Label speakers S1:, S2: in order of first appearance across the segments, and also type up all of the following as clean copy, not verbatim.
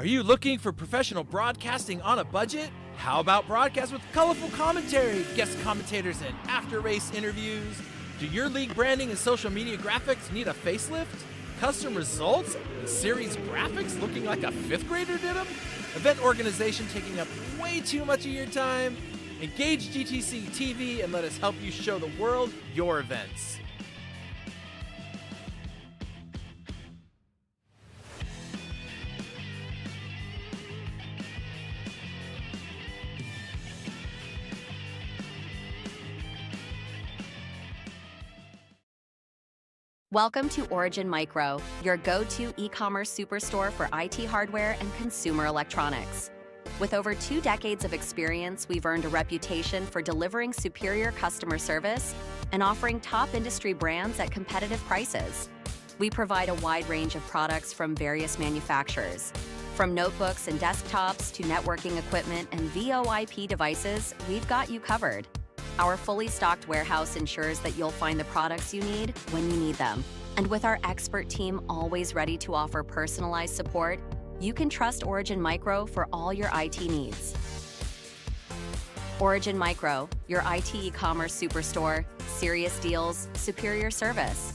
S1: Are you looking for professional broadcasting on a budget? How about broadcast with colorful commentary, guest commentators, and after-race interviews? Do your league branding and social media graphics need a facelift? Custom results and series graphics looking like a fifth grader did them? Event organization taking up way too much of your time? Engage GTC TV and let us help you show the world your events.
S2: Welcome to Origin Micro, your go-to e-commerce superstore for IT hardware and consumer electronics. With over 2 decades of experience, we've earned a reputation for delivering superior customer service and offering top industry brands at competitive prices. We provide a wide range of products from various manufacturers. From notebooks and desktops to networking equipment and VoIP devices, we've got you covered. Our fully stocked warehouse ensures that you'll find the products you need when you need them. And with our expert team always ready to offer personalized support, you can trust Origin Micro for all your IT needs. Origin Micro, your IT e-commerce superstore, serious deals, superior service.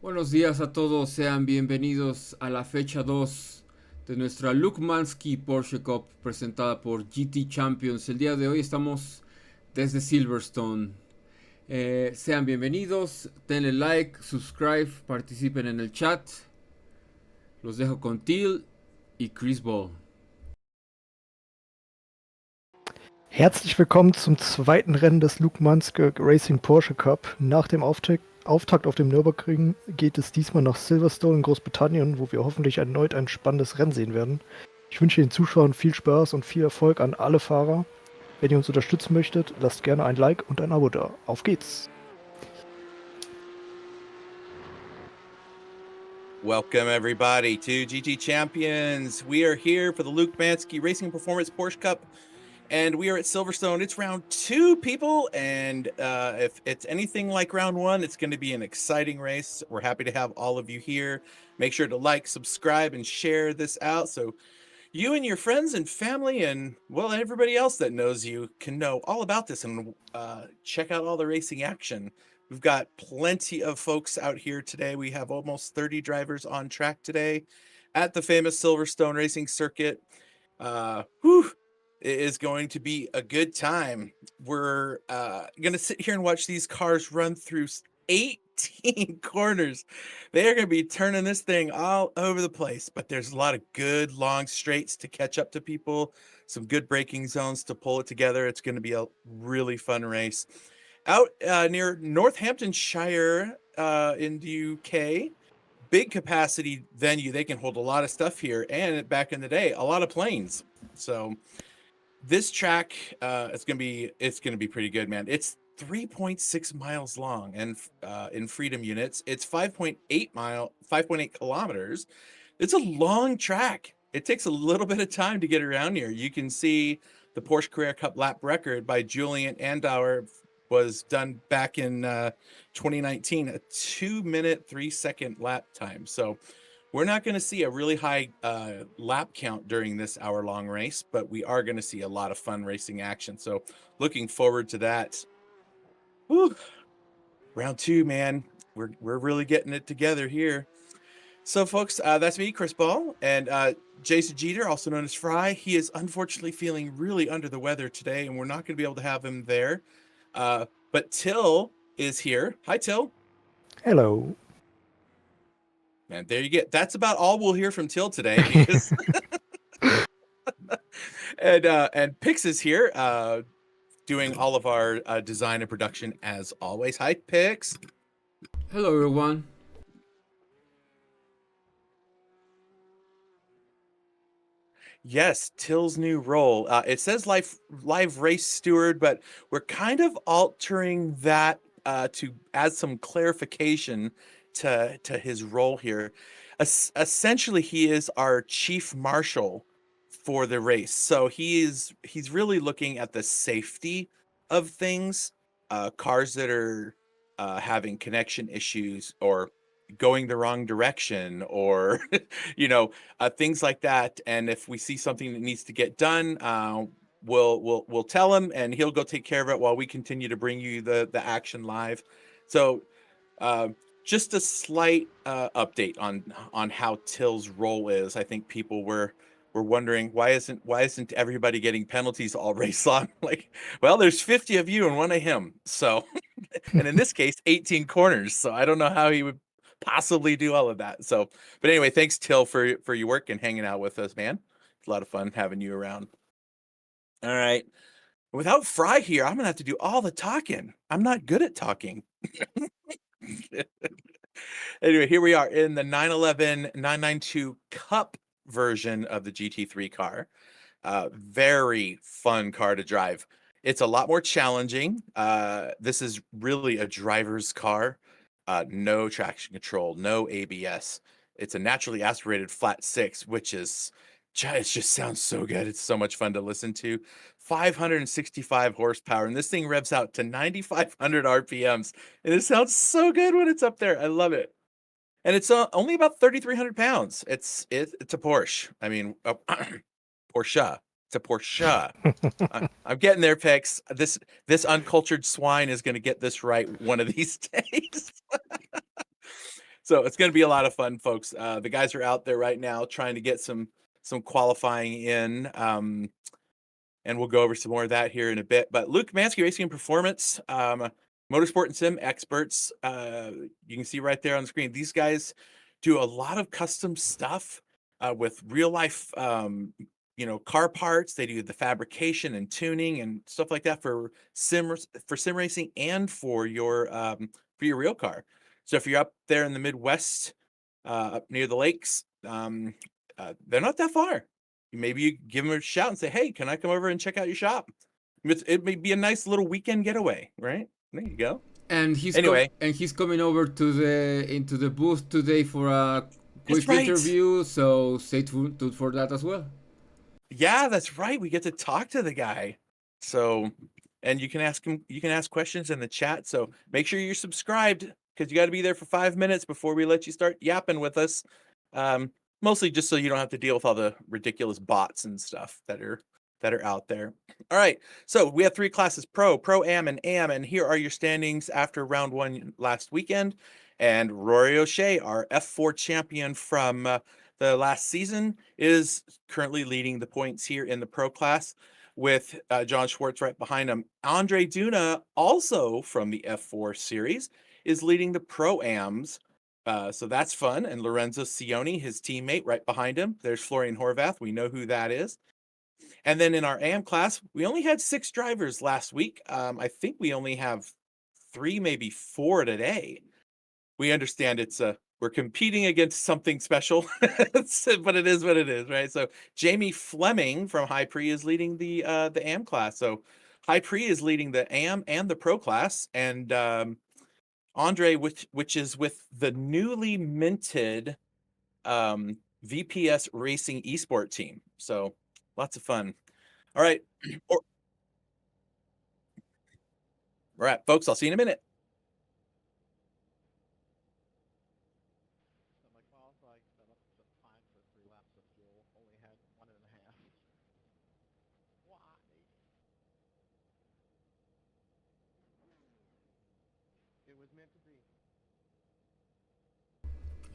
S3: Buenos días a todos, sean bienvenidos a la fecha 2 de nuestra Manske Porsche Cup presentada por GT Champions. El día de hoy estamos desde Silverstone. Sean bienvenidos, denle like, subscribe, participen en el chat. Los dejo con Till y Chris Ball.
S4: Herzlich willkommen zum zweiten Rennen des Manske Racing Porsche Cup. Nach dem Auftakt auf dem Nürburgring geht es diesmal nach Silverstone in Großbritannien, wo wir hoffentlich erneut ein spannendes Rennen sehen werden. Ich wünsche den Zuschauern viel Spaß und viel Erfolg an alle Fahrer. Wenn ihr uns unterstützen möchtet, lasst gerne ein Like und ein Abo da. Auf geht's!
S5: Welcome everybody to GT Champions. We are here for the Luke Manske Racing Performance Porsche Cup, and we are at Silverstone. It's round 2, people, and if it's anything like round 1, it's going to be an exciting race. We're happy to have all of you here. Make sure to like, subscribe, and share this out so you and your friends and family and, well, everybody else that knows you can know all about this and check out all the racing action. We've got plenty of folks out here today. We have almost 30 drivers on track today at the famous Silverstone racing circuit. It is going to be a good time. We're going to sit here and watch these cars run through 18 corners. They are going to be turning this thing all over the place, but there's a lot of good long straights to catch up to people, some good braking zones to pull it together. It's going to be a really fun race. Out near Northamptonshire in the UK, big capacity venue. They can hold a lot of stuff here, and back in the day, a lot of planes. So this track it's gonna be pretty good, man. It's 3.6 miles long, and in freedom units, it's 5.8 kilometers. It's a long track. It takes a little bit of time to get around here. You can see the Porsche Carrera Cup lap record by Julian Andauer was done back in 2019, a 2-minute 3-second lap time. So we're not going to see a really high lap count during this hour-long race, but we are going to see a lot of fun racing action. So looking forward to that. Whew. Round 2, man. We're really getting it together here. So, folks, that's me, Chris Ball, and Jason Jeter, also known as Fry. He is unfortunately feeling really under the weather today, and we're not going to be able to have him there. But Till is here. Hi, Till.
S4: Hello.
S5: Man, there you get. That's about all we'll hear from Till today. Because and Pix is here, doing all of our design and production as always. Hi, Pix.
S3: Hello everyone.
S5: Yes, Till's new role. It says live race steward, but we're kind of altering that to add some clarification to his role here. Essentially, he is our chief marshal for the race. So he's really looking at the safety of things, cars that are having connection issues or going the wrong direction, or things like that. And if we see something that needs to get done, we'll tell him, and he'll go take care of it while we continue to bring you the action live. So just a slight update on how Till's role is. I think people were wondering, why isn't everybody getting penalties all race long? Like, well, there's 50 of you and one of him. So, and in this case, 18 corners. So I don't know how he would possibly do all of that. So, but anyway, thanks, Till, for your work and hanging out with us, man. It's a lot of fun having you around. All right. Without Fry here, I'm gonna have to do all the talking. I'm not good at talking. Anyway, here we are in the 911 992 Cup version of the GT3 car. Very fun car to drive. It's a lot more challenging. This is really a driver's car. No traction control, no ABS. It's a naturally aspirated flat six, which is it just sounds so good. It's so much fun to listen to. 565 horsepower, and this thing revs out to 9,500 RPMs, and it sounds so good when it's up there. I love it. And it's only about 3,300 pounds. It's a Porsche. I mean, Porsche. It's a Porsche. I'm getting there, Pix. This uncultured swine is going to get this right one of these days. So it's going to be a lot of fun, folks. The guys are out there right now trying to get some qualifying in, and we'll go over some more of that here in a bit. But Luke Manske, Racing and Performance, Motorsport and Sim experts. You can see right there on the screen, these guys do a lot of custom stuff with real life car parts. They do the fabrication and tuning and stuff like that for sim racing and for your real car. So if you're up there in the Midwest, up near the lakes, they're not that far. Maybe you give them a shout and say, "Hey, can I come over and check out your shop?" It may be a nice little weekend getaway, right? There you go.
S3: And he's he's coming over into the booth today for a quick interview. So stay tuned for that as well.
S5: Yeah, that's right. We get to talk to the guy. So, and you can ask questions in the chat. So make sure you're subscribed, because you got to be there for 5 minutes before we let you start yapping with us. Mostly just so you don't have to deal with all the ridiculous bots and stuff that are out there. All right. So we have 3 classes: Pro-Am, and Am. And here are your standings after round 1 last weekend. And Rory O'Shea, our F4 champion from the last season, is currently leading the points here in the Pro class, with John Schwartz right behind him. Andre Duna, also from the F4 series, is leading the Pro-Ams. So that's fun. And Lorenzo Cioni, his teammate, right behind him. There's Florian Horvath. We know who that is. And then in our AM class, we only had 6 drivers last week. I think we only have 3, maybe 4 today. We understand we're competing against something special, but it is what it is, right? So Jamie Fleming from High Pre is leading the AM class. So High Pre is leading the AM and the Pro class, and Andre, which is with the newly minted VPS Racing Esports team. So lots of fun. All right. All right, folks, I'll see you in a minute.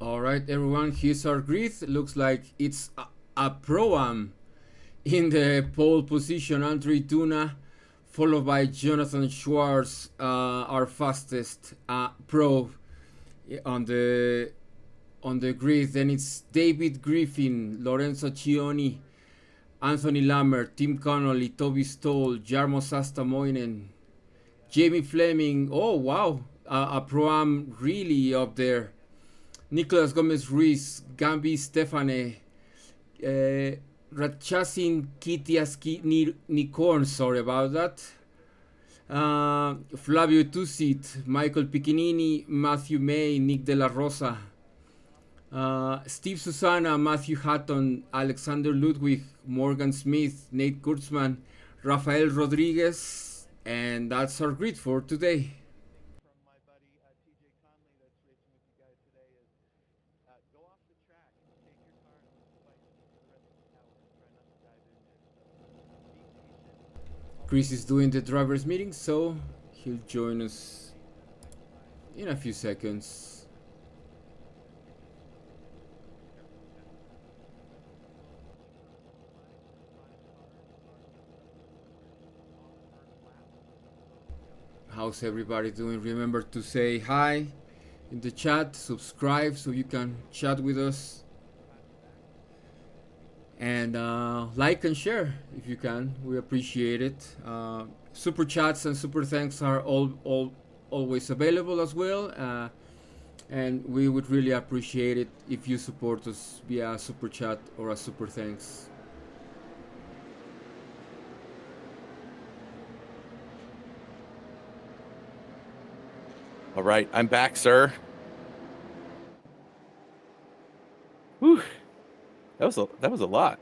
S3: All right, everyone, here's our grid. Looks like it's a Pro-Am. In the pole position, Andre Duna, followed by Jonathan Schwartz, our fastest pro on the grid. Then it's David Griffin, Lorenzo Cioni, Anthony Lammert, Tim Connolly, Toby Stoll, Jarmo Sastamoinen, Jamie Fleming. Oh wow, a Pro-Am really up there. Nicolas Gomez Ruiz, Gambi Stefane, Ratchasin Kitiaski Nikorn, sorry about that. Flavio Tusit, Michael Piccinini, Matthew May, Nick De La Rosa, Steve Susanna, Matthew Hatton, Alexander Ludwig, Morgan Smith, Nate Kurtzman, Rafael Rodriguez, and that's our grid for today. Chris is doing the drivers meeting, so he'll join us in a few seconds. How's everybody doing? Remember to say hi in the chat, subscribe so you can chat with us, and like and share if you can. We appreciate it. Super chats and super thanks are always available as well, and we would really appreciate it if you support us via a super chat or a super thanks.
S5: All right, I'm back, sir. Whew. That was a lot.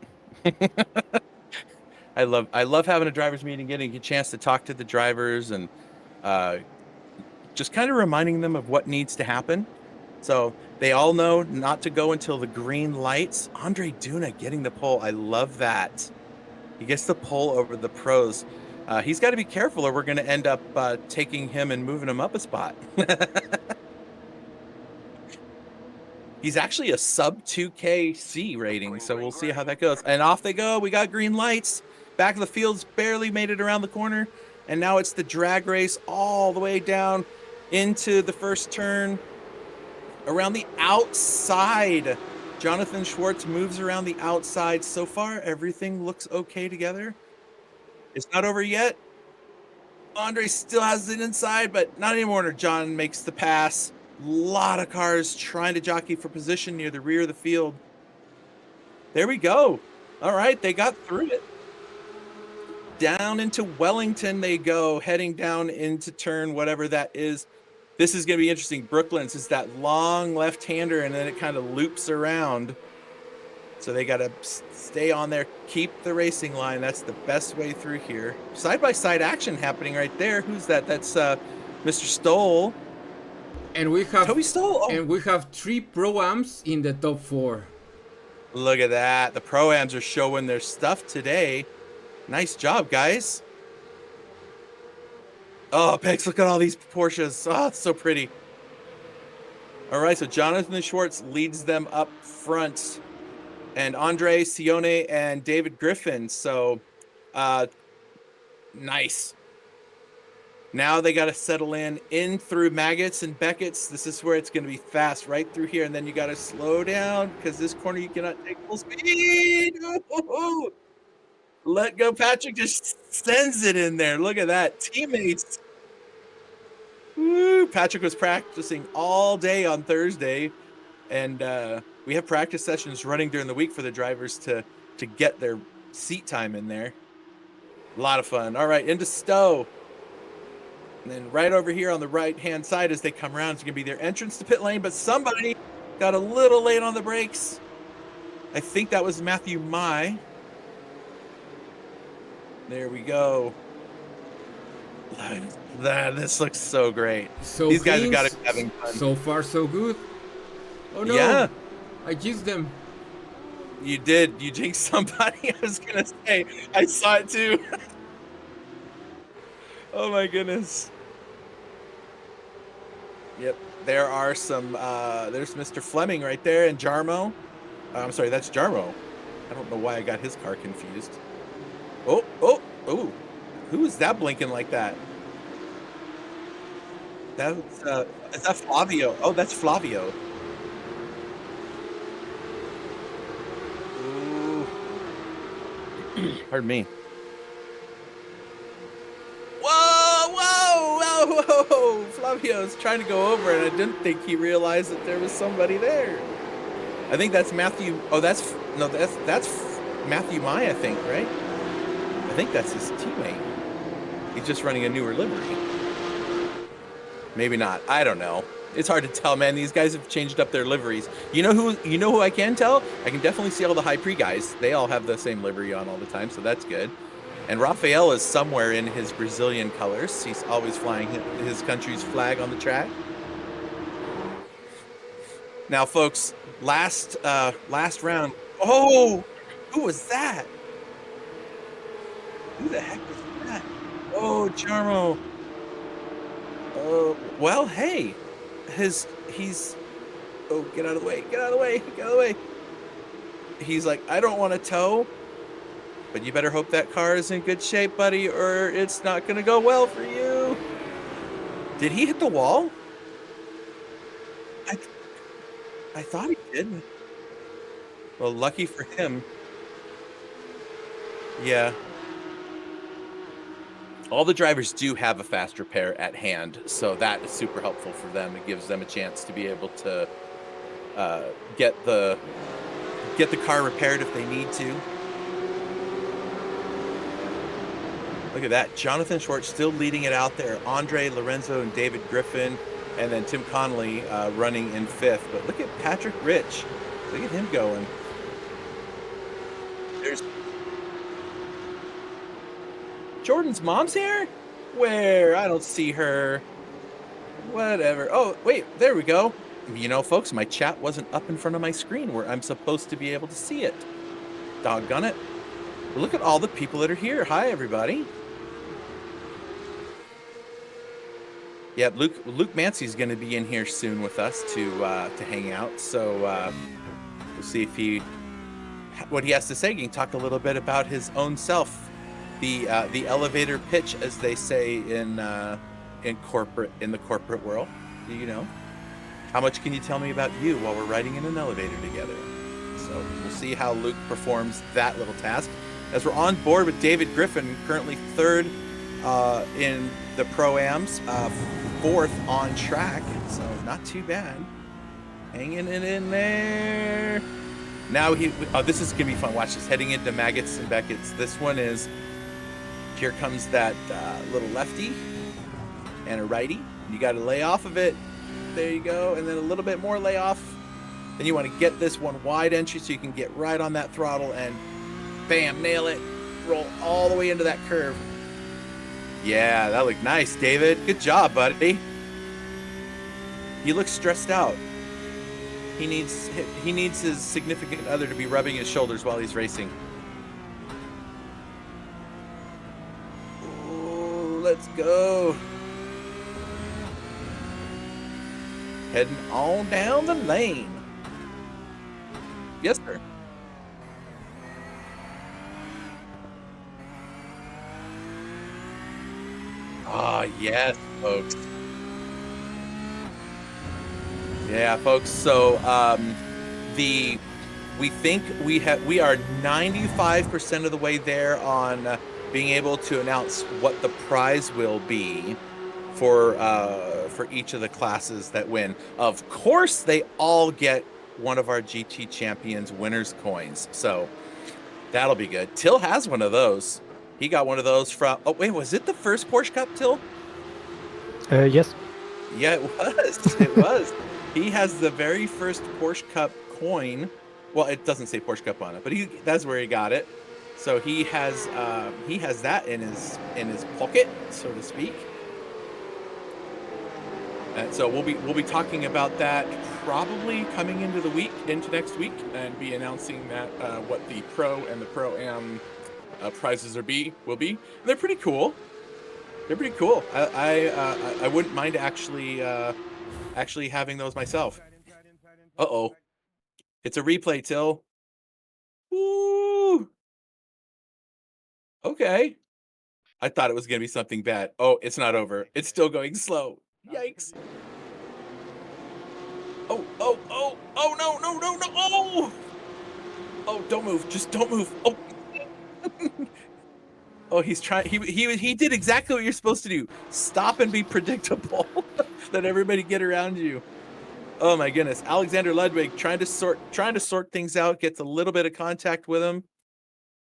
S5: I love having a drivers meeting, getting a chance to talk to the drivers, and just kind of reminding them of what needs to happen. So they all know not to go until the green lights. Andre Duna getting the pole. I love that. He gets the pole over the pros. He's got to be careful, or we're going to end up taking him and moving him up a spot. He's actually a sub 2K C rating, so we'll see how that goes. And off they go. We got green lights. Back of the field's barely made it around the corner. And now it's the drag race all the way down into the first turn. Around the outside. Jonathan Schwartz moves around the outside. So far, everything looks okay together. It's not over yet. Andre still has it inside, but not anymore. John makes the pass. A lot of cars trying to jockey for position near the rear of the field. There we go. All right, they got through it. Down into Wellington they go, heading down into turn, whatever that is. This is going to be interesting. Brooklands is that long left-hander, and then it kind of loops around. So they got to stay on there, keep the racing line. That's the best way through here. Side-by-side action happening right there. Who's that? That's Mr. Stoll.
S3: And we have
S5: Toby Stoll. Oh.
S3: And we have 3 Pro-Ams in the top 4.
S5: Look at that. The Pro-Ams are showing their stuff today. Nice job, guys. Oh, Pex, look at all these Porsches. Oh, it's so pretty. All right, so Jonathan Schwartz leads them up front. And Andre, Sione, and David Griffin. So, nice. Now they got to settle in through Maggots and Beckett's. This is where it's going to be fast, right through here. And then you got to slow down because this corner you cannot take full speed. Ooh. Let go. Patrick just sends it in there. Look at that. Teammates. Woo. Patrick was practicing all day on Thursday. And we have practice sessions running during the week for the drivers to get their seat time in there. A lot of fun. All right, into Stowe. And then right over here on the right-hand side as they come around, it's going to be their entrance to pit lane. But somebody got a little late on the brakes. I think that was Matthew Mai. There we go. This looks so great.
S3: So
S5: these guys have got to be having fun.
S3: So far, so good. Oh, no.
S5: Yeah.
S3: I jinxed them.
S5: You did. You jinxed somebody. I was going to say. I saw it too. Oh, my goodness. Yep. There are some. There's Mr. Fleming right there and Jarmo. I'm sorry, that's Jarmo. I don't know why I got his car confused. Oh. Who is that blinking like that? That's, is that Flavio? Oh, that's Flavio. Ooh. Pardon me. Whoa! Flavio's trying to go over, and I didn't think he realized that there was somebody there. I think that's Matthew. Oh, that's Matthew Mai, I think, right? I think that's his teammate. He's just running a newer livery. Maybe not. I don't know. It's hard to tell, man. These guys have changed up their liveries. You know who I can tell? I can definitely see all the High Prix guys. They all have the same livery on all the time, so that's good. And Rafael is somewhere in his Brazilian colors. He's always flying his country's flag on the track. Now, folks, last round. Oh, who was that? Who the heck was that? Oh, Jarmo. Oh, well, hey. Oh, get out of the way, get out of the way, get out of the way. He's like, I don't want to tow, but you better hope that car is in good shape, buddy, or it's not going to go well for you. Did he hit the wall? I thought he did. Well, lucky for him. Yeah. All the drivers do have a fast repair at hand, so that is super helpful for them. It gives them a chance to be able to get the car repaired if they need to. Look at that. Jonathan Schwartz still leading it out there. Andre Lorenzo and David Griffin, and then Tim Connolly running in 5th. But look at Patrick Rich. Look at him going. There's Jordan's mom's here? Where? I don't see her. Whatever. Oh, wait, there we go. You know, folks, my chat wasn't up in front of my screen where I'm supposed to be able to see it. Doggone it. But look at all the people that are here. Hi, everybody. Yeah, Luke Mance's going to be in here soon with us to hang out. So we'll see if what he has to say. He can talk a little bit about his own self. The elevator pitch, as they say in the corporate world. Do you know? How much can you tell me about you while we're riding in an elevator together? So we'll see how Luke performs that little task. As we're on board with David Griffin, currently 3rd in the Pro-Ams, 4th on track, so not too bad. Hanging it in there. Now this is gonna be fun. Watch this. Heading into Maggots and Beckett's. This one is. Here comes that little lefty and a righty. You got to lay off of it. There you go. And then a little bit more lay off. Then you want to get this one wide entry so you can get right on that throttle and bam, nail it. Roll all the way into that curve. Yeah, that looked nice, David. Good job, buddy. He looks stressed out. He needs his significant other to be rubbing his shoulders while he's racing. Let's go. Heading on down the lane. Yes, sir. Ah, yes, folks. Yeah, folks. So, we think we are 95% of the way there on being able to announce what the prize will be for each of the classes that win. Of course, they all get one of our GT Champions winners coins, so that'll be good. Till has one of those. He got one of those from. Oh wait, was it the first Porsche Cup, Till?
S4: Yes.
S5: Yeah, it was. It was. He has the very first Porsche Cup coin. Well, it doesn't say Porsche Cup on it, but that's where he got it. So he has that in his pocket, so to speak. And so we'll be talking about that probably coming into next week, and be announcing that what the Pro and the Pro-Am prizes will be. And they're pretty cool. They're pretty cool. I wouldn't mind actually having those myself. Uh-oh. It's a replay, Till. Woo! Okay. I thought it was going to be something bad. Oh, it's not over. It's still going slow. Yikes. Oh, no. Oh! Oh, don't move. Just don't move. Oh. Oh, he's trying. He did exactly what you're supposed to do. Stop and be predictable. Let everybody get around you. Oh my goodness. Alexander Ludwig trying to sort things out, gets a little bit of contact with him.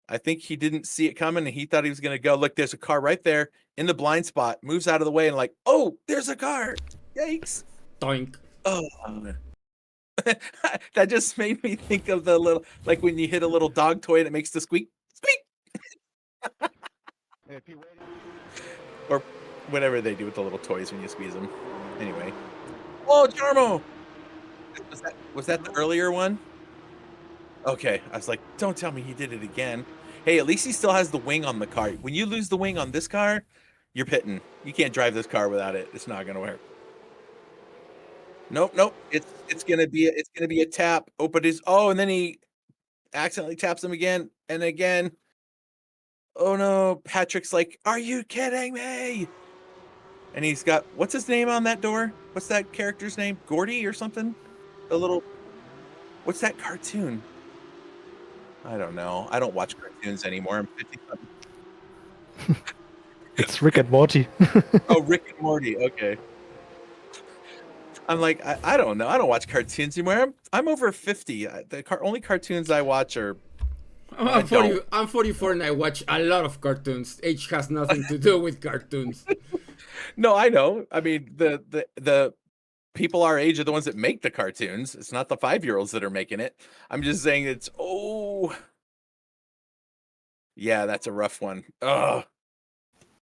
S5: I think he didn't see it coming and he thought he was going to go. Look, there's a car right there in the blind spot. Moves out of the way and like, oh, there's a car. Yikes.
S3: Doink.
S5: Oh, that just made me think of the little, like when you hit a little dog toy and it makes the squeak, squeak, or whatever they do with the little toys when you squeeze them. Anyway. Oh, Jarmo! Was that the earlier one? Okay, I was like, don't tell me he did it again. Hey, at least he still has the wing on the car. When you lose the wing on this car, you're pitting. You can't drive this car without it. It's not gonna work. Nope, nope. It's gonna be a tap. Oh, but and then he accidentally taps him again and again. Oh no, Patrick's like, are you kidding me? And he's got, what's his name on that door? What's that character's name? Gordy or something? What's that cartoon? I don't know. I don't watch cartoons anymore. I'm 50.
S4: It's Rick and Morty.
S5: Oh, Rick and Morty. Okay. I'm like, I don't know. I don't watch cartoons anymore. I'm over 50. The only cartoons I watch are.
S3: I'm 44 and I watch a lot of cartoons. Age has nothing to do with cartoons.
S5: No, I know. I mean, the people our age are the ones that make the cartoons. It's not the 5-year-olds that are making it. I'm just saying yeah, that's a rough one. Ugh.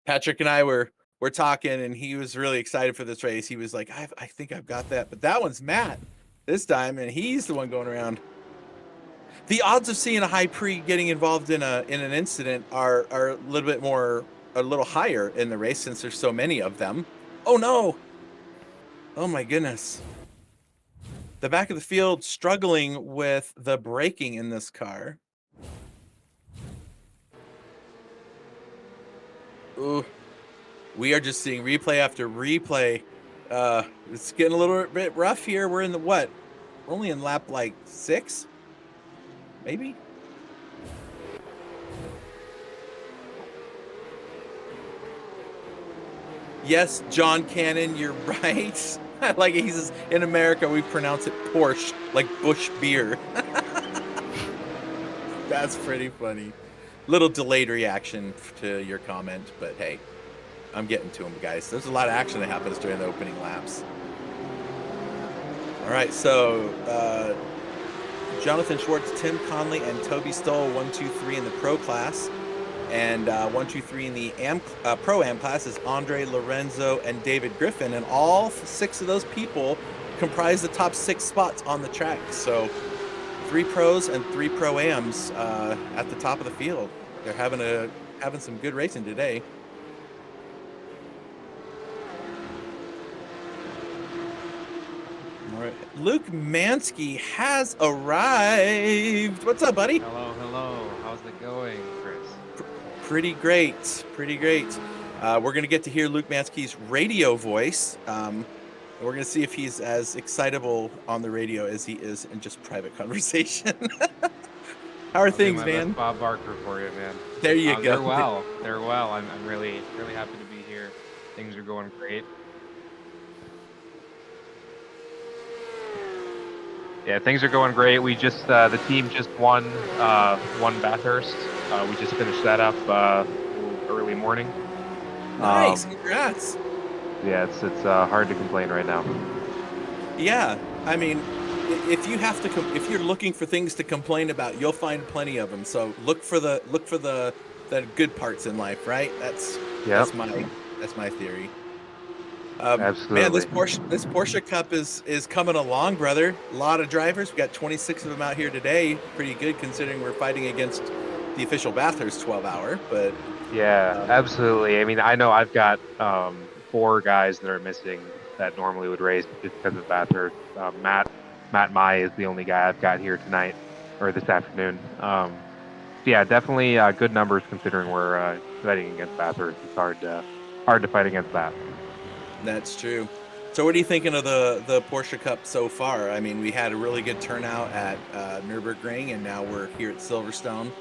S5: Patrick and I were talking, and he was really excited for this race. He was like, I think I've got that. But that one's Matt this time, and he's the one going around. The odds of seeing a high pre getting involved in an incident are a little higher in the race since there's so many of them. Oh no! Oh my goodness. The back of the field struggling with the braking in this car. Ooh. We are just seeing replay after replay. It's getting a little bit rough here. We're in We're only in lap like 6? Maybe? Yes, John Cannon, you're right. Like he says, in America, we pronounce it Porsche, like Bush beer. That's pretty funny. Little delayed reaction to your comment, but hey, I'm getting to them, guys. There's a lot of action that happens during the opening laps. All right, so Jonathan Schwartz, Tim Conley, and Toby Stoll, 1, 2, 3 in the pro class. And 1, 2, 3 in the Pro-Am class is Andre, Lorenzo, and David Griffin. And all 6 of those people comprise the top 6 spots on the track. So 3 pros and 3 Pro-Ams at the top of the field. They're having some good racing today. All right. Luke Manske has arrived. What's up, buddy?
S6: Hello. How's it going, Chris?
S5: Pretty great. We're going to get to hear Luke Manske's radio voice. We're going to see if he's as excitable on the radio as he is in just private conversation. How are things, man?
S6: Bob Barker for you, man.
S5: There you go.
S6: They're well. I'm really happy to be here. Things are going great. Yeah, things are going great. We just the team just won Bathurst. We just finished that up early morning.
S5: Nice, congrats.
S6: Yeah, it's hard to complain right now.
S5: Yeah, I mean, if you're looking for things to complain about, you'll find plenty of them. So look for the good parts in life, right? That's my theory.
S6: Absolutely.
S5: Man, this Porsche Cup is coming along, brother. A lot of drivers. We got 26 of them out here today. Pretty good considering we're fighting against the official Bathurst 12-hour. But
S6: yeah, absolutely. I mean, I know I've got 4 guys that are missing that normally would race just because of Bathurst. Matt Mai is the only guy I've got here tonight or this afternoon. Yeah, definitely good numbers considering we're fighting against Bathurst. It's hard to fight against that.
S5: That's true. So what are you thinking of the Porsche Cup so far? I mean, we had a really good turnout at Nürburgring, and now we're here at Silverstone.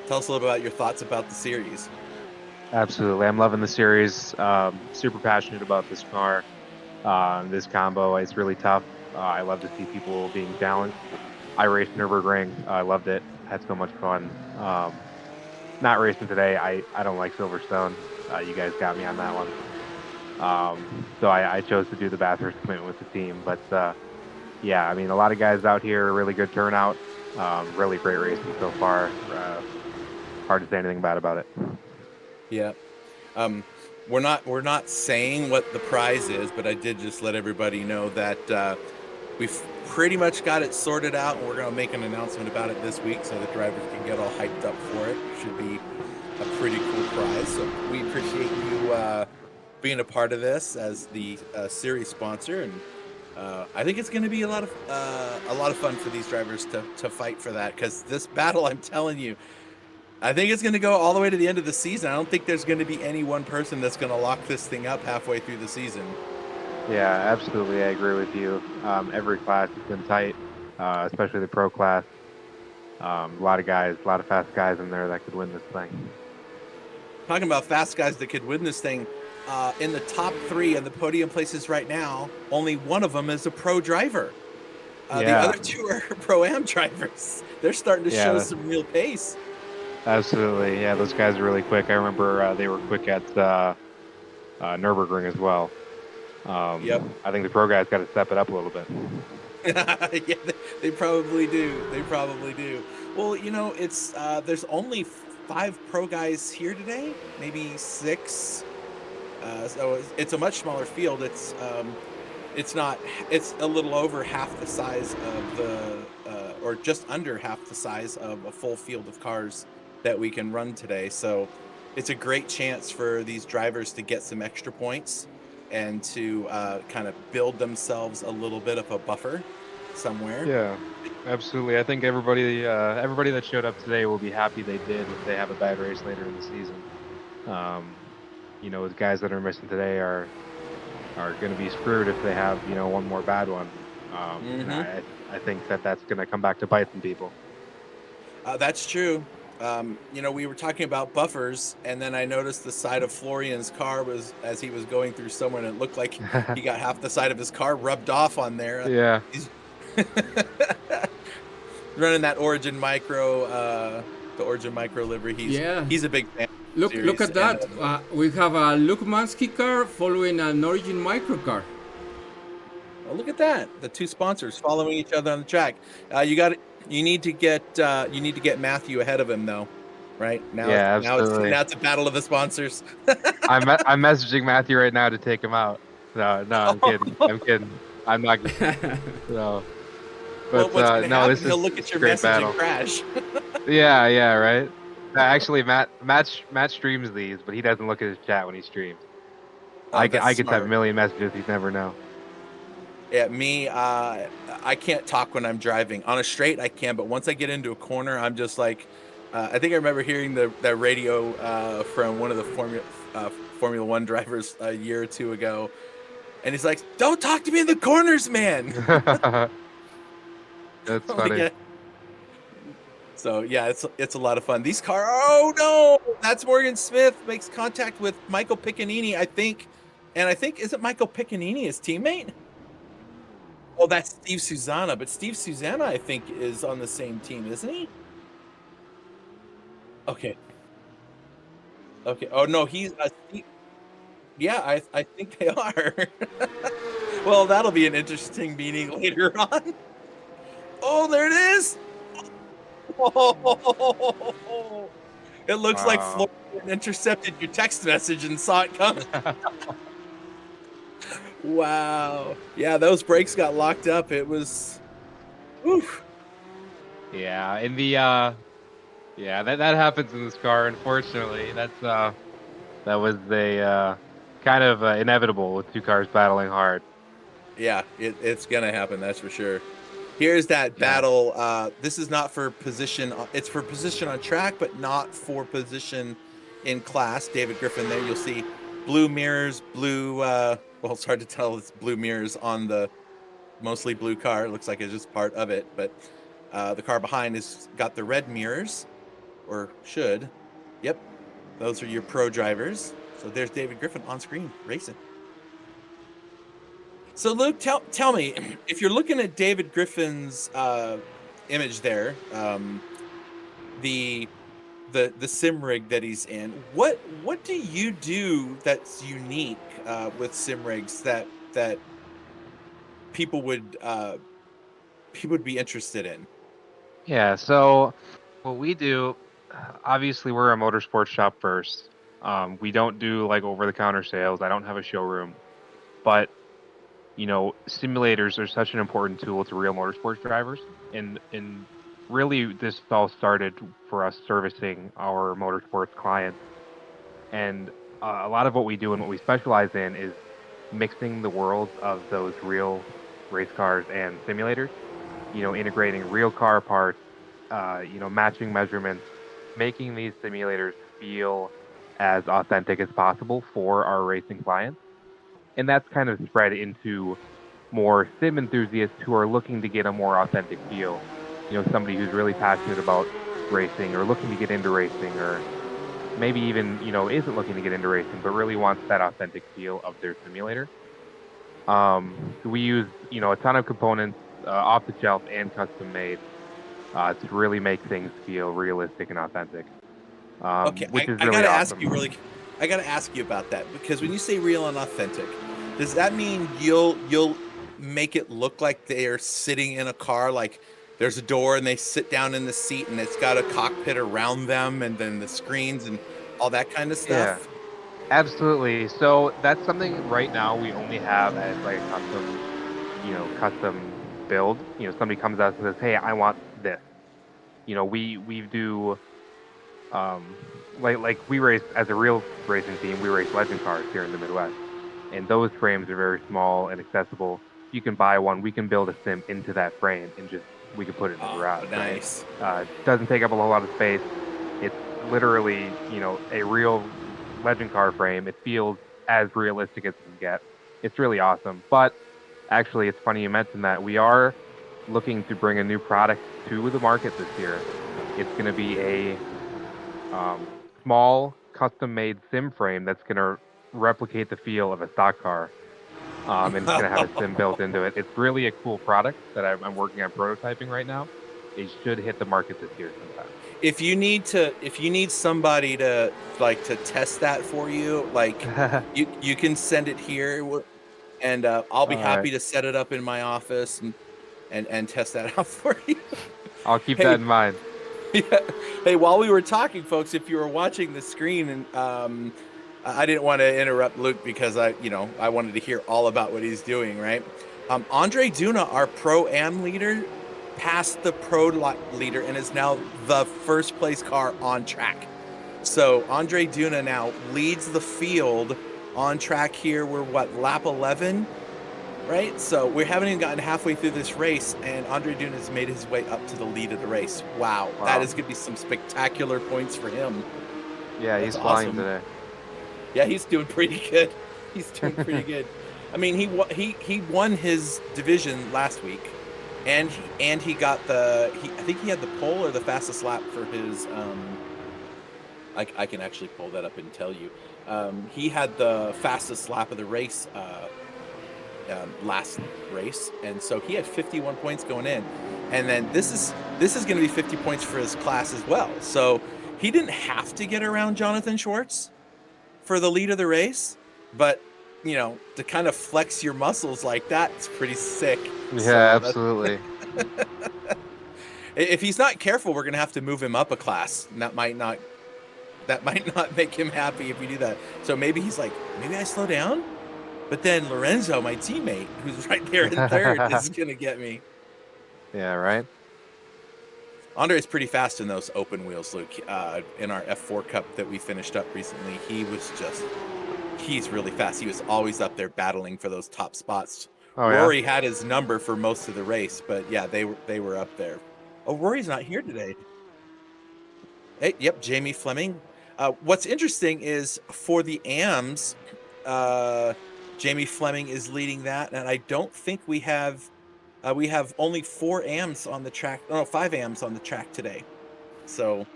S5: Tell us a little about your thoughts about the series.
S6: Absolutely. I'm loving the series. Super passionate about this car, this combo. It's really tough. I love to see people being challenged. I raced Nürburgring. I loved it. Had so much fun. Not racing today. I don't like Silverstone. You guys got me on that one. So I chose to do the Bathurst commitment with the team. But yeah, I mean, a lot of guys out here, really good turnout, really great racing so far. Hard to say anything bad about it.
S5: Yeah. We're not saying what the prize is, but I did just let everybody know that we've pretty much got it sorted out, and we're going to make an announcement about it this week so the drivers can get all hyped up for it. Should be a pretty cool prize. So we appreciate you being a part of this as the series sponsor, and I think it's going to be a lot of fun for these drivers to fight for that, because this battle, I'm telling you, I think it's going to go all the way to the end of the season. I don't think there's going to be any one person that's going to lock this thing up halfway through the season.
S6: Yeah, absolutely. I agree with you. Every class has been tight, especially the pro class. A lot of fast guys in there that could win this thing.
S5: Talking about fast guys that could win this thing, in the top 3 of the podium places right now, only one of them is a pro driver. The other 2 are pro-am drivers. They're starting to show some real pace.
S6: Absolutely. Yeah, those guys are really quick. I remember they were quick at Nürburgring as well.
S5: Yep.
S6: I think the pro guys got to step it up a little bit.
S5: Yeah, they probably do. They probably do. Well, you know, it's there's only 5 pro guys here today, maybe 6. So it's a much smaller field. It's a little over half the size of or just under half the size of a full field of cars that we can run today. So it's a great chance for these drivers to get some extra points and to kind of build themselves a little bit of a buffer somewhere.
S6: Yeah, absolutely. I think everybody that showed up today will be happy they did if they have a bad race later in the season. You know, the guys that are missing today are going to be screwed if they have, you know, one more bad one. And I think that's going to come back to bite some people.
S5: That's true. You know, we were talking about buffers, and then I noticed the side of Florian's car was, as he was going through somewhere, and it looked like he got half the side of his car rubbed off on there.
S6: Yeah.
S5: He's running that Origin Micro, the Origin Micro livery. He's a big fan.
S3: Look at that. We have a Luke Manske car following an Origin Micro car.
S5: Oh, look at that. The 2 sponsors following each other on the track. You need to get Matthew ahead of him, though, right? Now,
S6: yeah, absolutely.
S5: Now it's a battle of the sponsors.
S6: I'm messaging Matthew right now to take him out. No, I'm kidding. I'm kidding. I'm not. No. But
S5: well,
S6: no, this is
S5: he'll look at your
S6: great
S5: message
S6: battle.
S5: and crash.
S6: Yeah, right. Actually, Matt streams these, but he doesn't look at his chat when he streams. I get to have a million messages. You'd never know.
S5: Yeah, me, I can't talk when I'm driving. On a straight, I can, but once I get into a corner, I'm just like, I think I remember hearing that radio from one of the Formula One drivers a year or 2 ago, and he's like, "Don't talk to me in the corners, man."
S6: That's funny.
S5: So yeah, it's a lot of fun. These cars. Oh no, that's Morgan Smith makes contact with Michael Piccinini, I think, isn't Michael Piccinini his teammate? Oh, that's Steve Susanna, but Steve Susanna, I think, is on the same team, isn't he? Okay. Oh no, he's Steve. Yeah, I think they are. Well, that'll be an interesting meeting later on. Oh, there it is. Oh, it looks like Florian intercepted your text message and saw it coming. Wow. Yeah, those brakes got locked up. It was. Oof.
S6: Yeah, in the that happens in this car. Unfortunately, that was a kind of inevitable with 2 cars battling hard.
S5: Yeah, it's gonna happen. That's for sure. Here's that battle. This is not for position. It's for position on track, but not for position in class. David Griffin there. You'll see blue mirrors, blue. Well, it's hard to tell. It's blue mirrors on the mostly blue car. It looks like it's just part of it, but the car behind has got the red mirrors, or should. Yep, those are your pro drivers. So there's David Griffin on screen racing. So Luke, tell me, if you're looking at David Griffin's image there, the the sim rig that he's in. What do you do that's unique with sim rigs that people would be interested in?
S6: Yeah, so what we do, obviously we're a motorsports shop first. We don't do like over-the-counter sales. I don't have a showroom, but simulators are such an important tool to real motorsports drivers, and really this all started for us servicing our motorsports clients, and a lot of what we do and what we specialize in is mixing the worlds of those real race cars and simulators. Integrating real car parts, matching measurements, making these simulators feel as authentic as possible for our racing clients. And that's kind of spread into more sim enthusiasts who are looking to get a more authentic feel. Somebody who's really passionate about racing or looking to get into racing, or maybe even, isn't looking to get into racing, but really wants that authentic feel of their simulator. We use, a ton of components, off the shelf and custom made, to really make things feel realistic and authentic.
S5: Okay,
S6: Which is
S5: I
S6: really
S5: gotta
S6: awesome.
S5: I gotta ask you about that, because when you say real and authentic, does that mean you'll make it look like they're sitting in a car, like there's a door and they sit down in the seat and it's got a cockpit around them and then the screens and all that kind of
S6: Yeah,
S5: stuff?
S6: absolutely. So that's something right now we only have as like a custom build. Somebody comes out and says, "Hey, I want this." We do like we race as a real racing team. We race legend cars here in the Midwest, and those frames are very small and accessible. You can buy one. We can build a sim into that frame and we can put it in the
S5: Oh,
S6: garage.
S5: nice.
S6: Right? Doesn't take up a whole lot of space. It's literally a real legend car frame. It feels as realistic as it can get. It's really awesome. But actually, it's funny you mentioned that. We are looking to bring a new product to the market this year. It's going to be a small custom-made sim frame that's going to replicate the feel of a stock car, and it's going to have a sim built into it. It's really a cool product that I'm working on prototyping right now. It should hit the market this year sometime.
S5: If you need somebody to test that for you, like you can send it here, and I'll be
S6: All right,
S5: happy to set it up in my office and test that out for you.
S6: I'll keep
S5: Hey,
S6: that in mind.
S5: yeah. Hey, while we were talking, folks, if you were watching the screen, and I didn't want to interrupt Luke because I wanted to hear all about what he's doing, right? Andre Duna, our pro-am leader, passed the pro leader and is now the first place car on track. So Andre Duna now leads the field on track here. We're lap 11? Right? So we haven't even gotten halfway through this race, and Andre Duna has made his way up to the lead of the race. Wow. That is going to be some spectacular points for him.
S6: Yeah,
S5: That's
S6: he's flying
S5: awesome.
S6: today.
S5: Yeah, he's doing pretty good. He's doing pretty good. I mean, he won his division last week, and he got I think he had the pole or the fastest lap for his I can actually pull that up and tell you. He had the fastest lap of the race last race, and so he had 51 points going in, and then this is going to be 50 points for his class as well. So he didn't have to get around Jonathan Schwartz for the lead of the race, but to kind of flex your muscles like that, it's pretty sick.
S6: Yeah,
S5: So
S6: absolutely.
S5: if he's not careful, we're going to have to move him up a class, and that might not make him happy if we do that. So maybe he's like, maybe I slow down. But then Lorenzo, my teammate, who's right there in third, is going to get me.
S6: Yeah, right?
S5: Andre is pretty fast in those open wheels, Luke. In our F4 Cup that we finished up recently, he's really fast. He was always up there battling for those top spots.
S6: Oh,
S5: Rory
S6: yeah?
S5: had his number for most of the race, but yeah, they were up there. Oh, Rory's not here today. Hey, yep, Jamie Fleming. What's interesting is for the AMs, Jamie Fleming is leading that, and I don't think we have only 4 AMs on the track. No, 5 AMs on the track today, so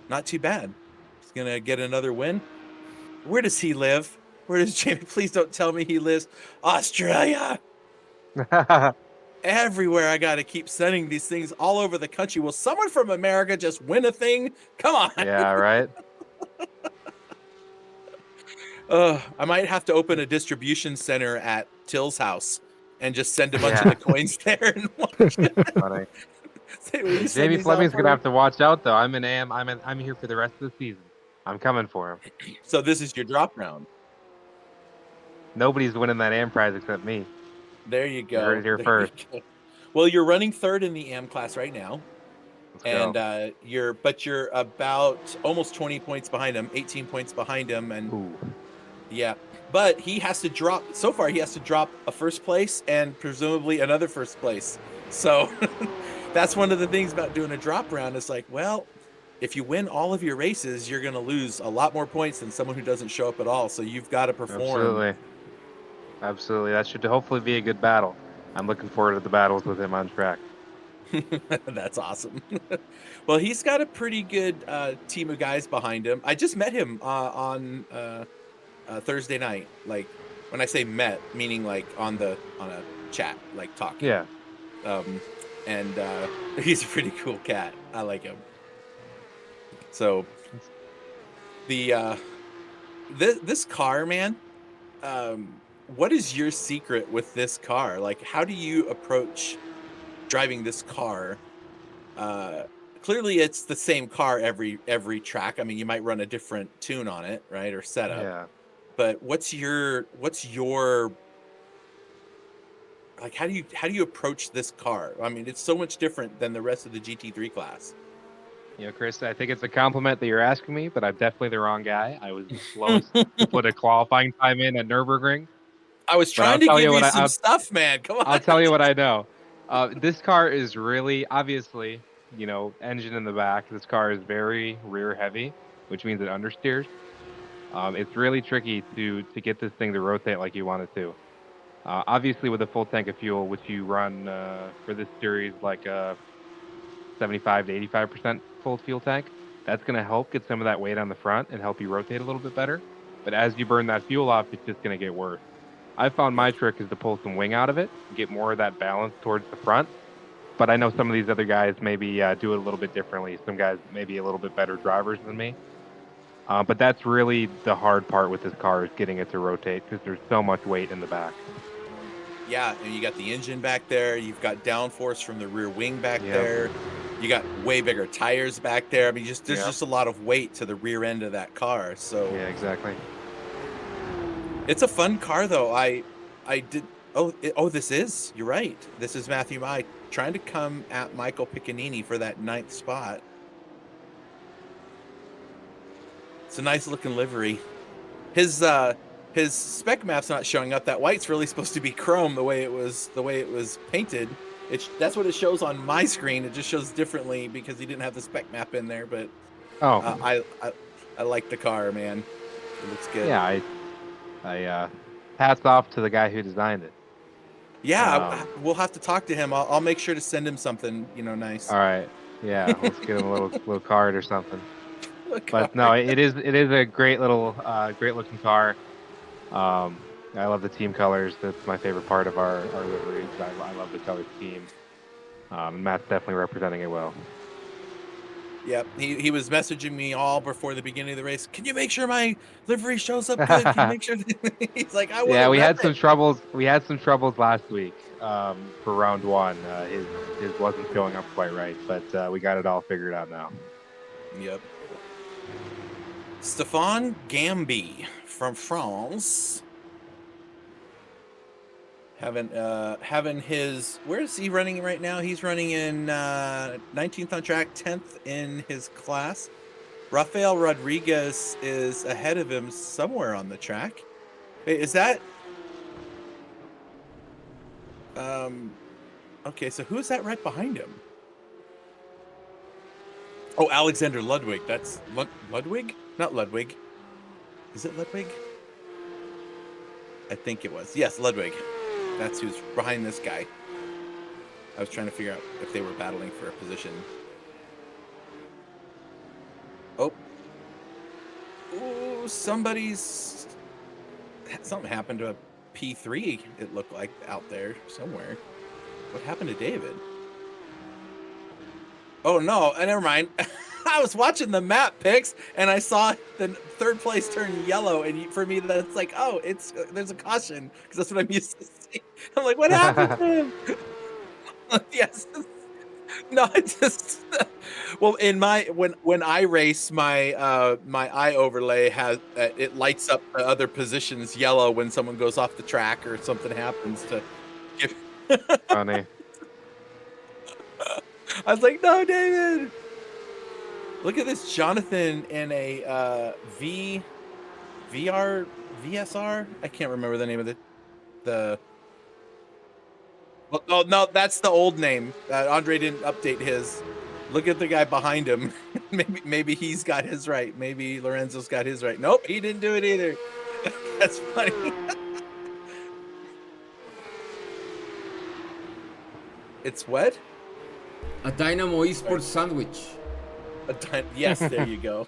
S5: not too bad. He's gonna get another win. Where does he live? Where does Jamie? Please don't tell me he lives Australia. everywhere. I got to keep sending these things all over the country. Will someone from America just win a thing? Come on.
S6: Yeah, right.
S5: I might have to open a distribution center at Till's house and just send a bunch of
S6: Yeah.
S5: the coins there and watch it.
S6: Funny.
S5: Say, will you send
S6: Jamie
S5: these
S6: Fleming's
S5: out
S6: gonna
S5: for
S6: have to watch out though. I'm here for the rest of the season. I'm coming for him.
S5: me? So this is your drop round.
S6: Nobody's winning that AM prize except me.
S5: There you go.
S6: You heard it here
S5: There
S6: first.
S5: you go. Well, you're running third in the AM class right now,
S6: Let's
S5: and
S6: go.
S5: you're about almost 20 points behind him, 18 points behind him, and
S6: Ooh.
S5: yeah. But he has to drop. So far, he has to drop a first place and presumably another first place. So that's one of the things about doing a drop round. It's like, well, if you win all of your races, you're going to lose a lot more points than someone who doesn't show up at all. So you've got to perform.
S6: Absolutely. That should hopefully be a good battle. I'm looking forward to the battles with him on track.
S5: That's awesome. Well, he's got a pretty good team of guys behind him. I just met him on Thursday night. Like when I say met, meaning like on a chat, like talking.
S6: Yeah.
S5: And he's a pretty cool cat. I like him. So this car, man, what is your secret with this car? Like, how do you approach driving this car? Clearly it's the same car every track. I mean, you might run a different tune on it, right? Or setup.
S6: Yeah.
S5: But what's your like, how do you approach this car? I mean, it's so much different than the rest of the GT3 class.
S6: You know, Chris, I think it's a compliment that you're asking me, but I'm definitely the wrong guy. I was the slowest to put a qualifying time in at Nürburgring.
S5: I was trying to give you some
S6: I'll,
S5: stuff, man. Come on.
S6: I'll tell you what I know. This car is really, obviously, you know, engine in the back. This car is very rear heavy, which means it understeers. It's really tricky to get this thing to rotate like you want it to. Obviously, with a full tank of fuel, which you run for this series like a 75 to 85% full fuel tank, that's going to help get some of that weight on the front and help you rotate a little bit better. But as you burn that fuel off, it's just going to get worse. I found my trick is to pull some wing out of it, get more of that balance towards the front. But I know some of these other guys maybe do it a little bit differently. Some guys maybe a little bit better drivers than me. But that's really the hard part with this car is getting it to rotate because there's so much weight in the back.
S5: Yeah, and you got the engine back there. You've got downforce from the rear wing back there. You got way bigger tires back there. I mean, there's just a lot of weight to the rear end of that car. So
S6: yeah, exactly.
S5: It's a fun car, though. You're right. This is Matthew Mai trying to come at Michael Piccanini for that 9th spot. It's a nice looking livery. His spec map's not showing up. That white's really supposed to be chrome the way it was painted. That's what it shows on my screen. It just shows differently because he didn't have the spec map in there. But I like the car, man. It looks good.
S6: Yeah, I hats off to the guy who designed it.
S5: Yeah, we'll have to talk to him. I'll make sure to send him something, nice.
S6: All right. Yeah, let's get him a little card or something. But no, it is a great looking car. I love the team colors. That's my favorite part of our liveries. I love the color scheme. Matt's definitely representing it well.
S5: Yep, he was messaging me all before the beginning of the race. Can you make sure my livery shows up good? Can you make sure? He's like, I
S6: yeah, we had some troubles. We had some troubles last week for round one. His wasn't showing up quite right, but we got it all figured out now.
S5: Yep. Stéphane Gambi from France. Having his, where is he running right now? He's running in 19th on track, 10th in his class. Rafael Rodriguez is ahead of him somewhere on the track. Wait, is that? Okay, so who's that right behind him? Oh, Alexander Ludwig. That's Ludwig? Not Ludwig. Is it Ludwig? I think it was. Yes, Ludwig. That's who's behind this guy. I was trying to figure out if they were battling for a position. Oh. Ooh, something happened to a P3, it looked like, out there somewhere. What happened to David? Oh no, never mind. I was watching the map picks and I saw the third place turn yellow, and for me that's like, oh, it's there's a caution because that's what I'm used to seeing. I'm like, what happened to him? Yes. No, it just well, in my when I race, my eye overlay has it lights up the other positions yellow when someone goes off the track or something happens to give.
S6: Funny.
S5: I was like, no, David. Look at this Jonathan in a VSR. I can't remember the name of the. Well, oh no, that's the old name. Andre didn't update his. Look at the guy behind him. maybe he's got his right. Maybe Lorenzo's got his right. Nope, he didn't do it either. That's funny. It's what?
S3: A Dynamo Esports sandwich.
S5: Yes, there you go.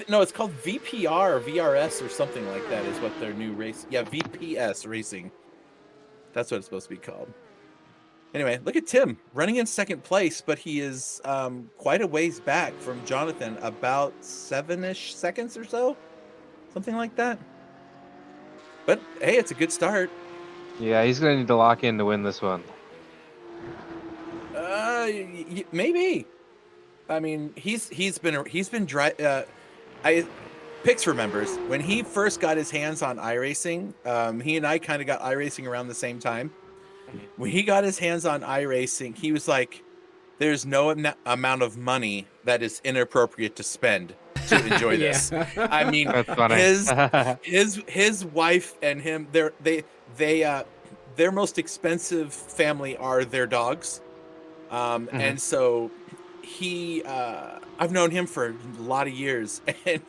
S5: No, it's called VPR or VRS or something like that is what their new race. Yeah, VPS Racing. That's what it's supposed to be called. Anyway, look at Tim running in second place, but he is quite a ways back from Jonathan, about 7-ish seconds or so, something like that. But hey, it's a good start.
S6: Yeah, he's gonna need to lock in to win this one.
S5: Maybe. I mean, he's been Pix remembers when he first got his hands on iRacing. He and I kind of got iRacing around the same time. When he got his hands on iRacing, he was like, "There's no amount of money that is inappropriate to spend to enjoy this." I mean,
S6: That's funny.
S5: his wife and him, their most expensive family are their dogs, and so I've known him for a lot of years, and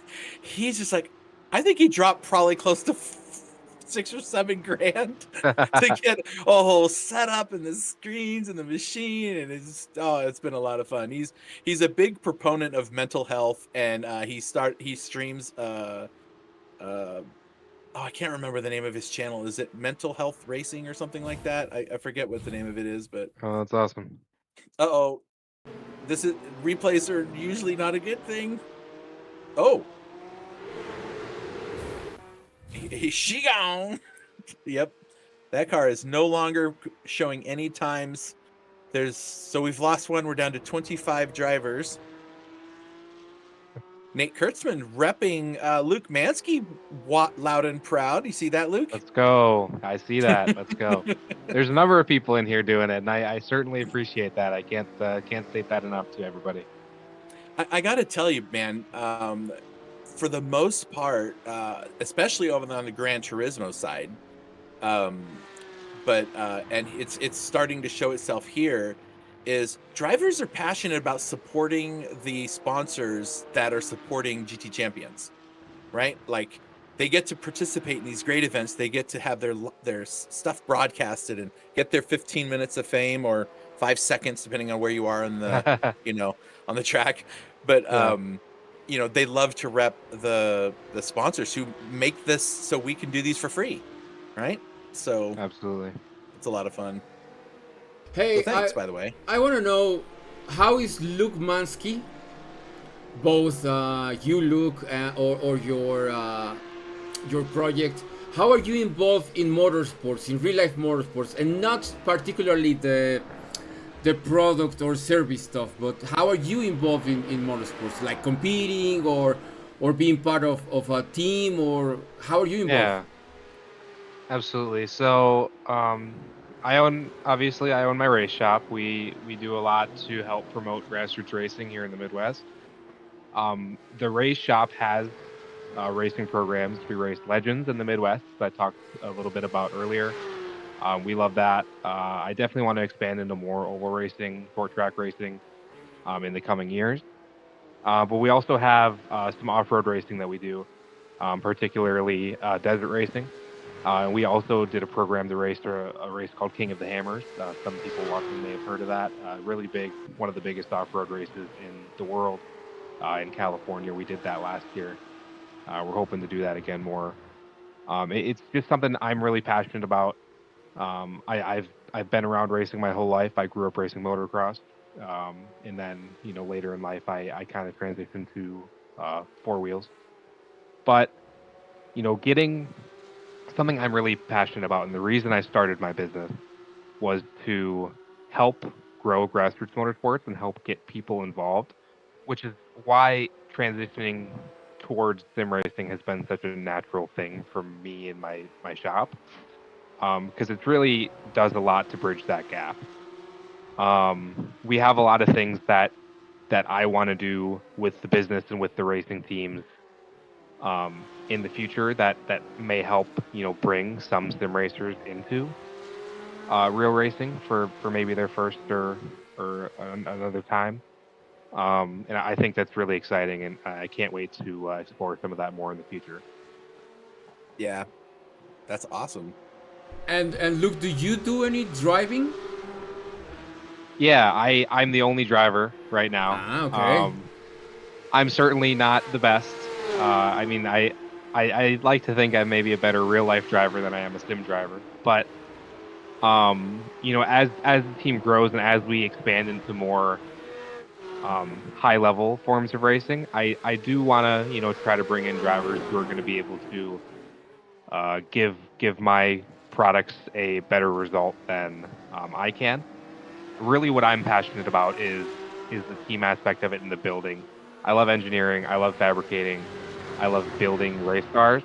S5: he's just like, I think he dropped probably close to $6 or $7 grand to get a whole setup and the screens and the machine, and it's been a lot of fun. He's a big proponent of mental health, and he streams I can't remember the name of his channel. Is it Mental Health Racing or something like that? I forget what the name of it is, but
S6: Oh, that's awesome.
S5: uh-oh. Replays are usually not a good thing. Oh. She gone. Yep. That car is no longer showing any times. So we've lost one. We're down to 25 drivers. Nate Kurtzman repping Luke Manske loud and proud. You see that, Luke?
S6: Let's go. I see that. Let's go. There's a number of people in here doing it, and I certainly appreciate that. I can't state that enough to everybody.
S5: I got to tell you, man, for the most part, especially over on the Gran Turismo side, but it's starting to show itself here, is drivers are passionate about supporting the sponsors that are supporting GT Champions, right? Like, they get to participate in these great events. They get to have their stuff broadcasted and get their 15 minutes of fame or 5 seconds, depending on where you are on the, on the track. But, they love to rep the sponsors who make this so we can do these for free, right? So
S6: absolutely,
S5: it's a lot of fun.
S3: Hey,
S5: so thanks, by the way.
S3: I want to know, how is Luke Manske, both you, Luke, or your project, how are you involved in motorsports, in real life motorsports, and not particularly the product or service stuff, but how are you involved in motorsports, like competing or being part of a team, or how are you involved?
S6: Yeah, absolutely. So I own my race shop. We do a lot to help promote grassroots racing here in the Midwest. The race shop has racing programs. We race legends in the Midwest that I talked a little bit about earlier. We love that. I definitely want to expand into more oval racing, short track racing in the coming years. But we also have some off-road racing that we do, particularly desert racing. We also did a program to race a race called King of the Hammers. Some people watching may have heard of that. Really big, one of the biggest off-road races in the world in California. We did that last year. We're hoping to do that again more. It's just something I'm really passionate about. I've I've been around racing my whole life. I grew up racing motocross, and then later in life I kind of transitioned to four wheels. But getting something I'm really passionate about, and the reason I started my business was to help grow grassroots motorsports and help get people involved, which is why transitioning towards sim racing has been such a natural thing for me in my shop, because it really does a lot to bridge that gap. We have a lot of things that I want to do with the business and with the racing teams in the future that may help bring some sim racers into real racing for maybe their first or another time. And I think that's really exciting, and I can't wait to explore some of that more in the future.
S5: Yeah, that's awesome.
S3: And Luke, do you do any driving?
S6: Yeah, I'm the only driver right now.
S3: Ah, okay.
S6: I'm certainly not the best. I mean, I like to think I'm maybe a better real life driver than I am a sim driver. But as the team grows and as we expand into more high level forms of racing, I do want to try to bring in drivers who are going to be able to give my products a better result than I can. Really, what I'm passionate about is the team aspect of it and the building. I love engineering. I love fabricating. I love building race cars.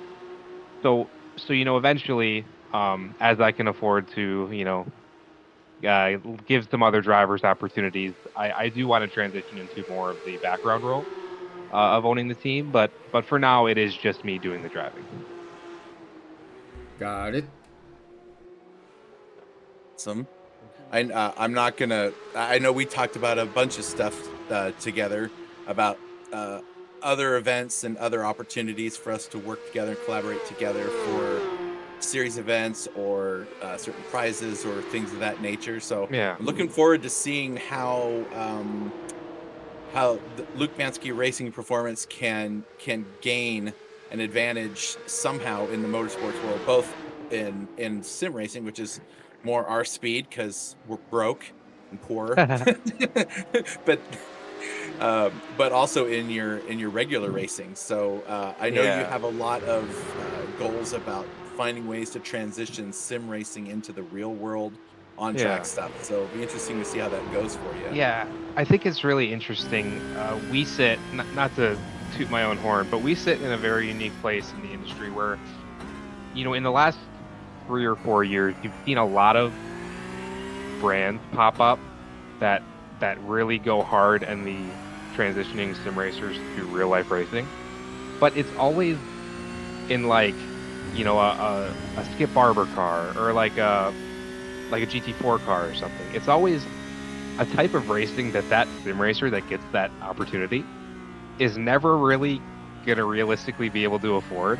S6: So eventually, as I can afford to give some other drivers opportunities, I do want to transition into more of the background role of owning the team. But for now, it is just me doing the driving.
S3: Got it.
S5: Awesome. I'm not gonna. I know we talked about a bunch of stuff together about other events and other opportunities for us to work together and collaborate together for series events or certain prizes or things of that nature. So
S6: Yeah.
S5: I'm looking forward to seeing how the Luke Manske Racing Performance can gain an advantage somehow in the motorsports world, both in sim racing, which is more our speed because we're broke and poor, but also in your regular racing. So I know you have a lot of goals about finding ways to transition sim racing into the real world on track stuff. So it'll be interesting to see how that goes for you.
S6: Yeah, I think it's really interesting. We sit, not to toot my own horn, but we sit in a very unique place in the industry where, in the last 3 or 4 years, you've seen a lot of brands pop up that really go hard in the transitioning sim racers to real life racing. But it's always in like, a Skip Barber car or like a GT4 car or something. It's always a type of racing that sim racer that gets that opportunity is never really going to realistically be able to afford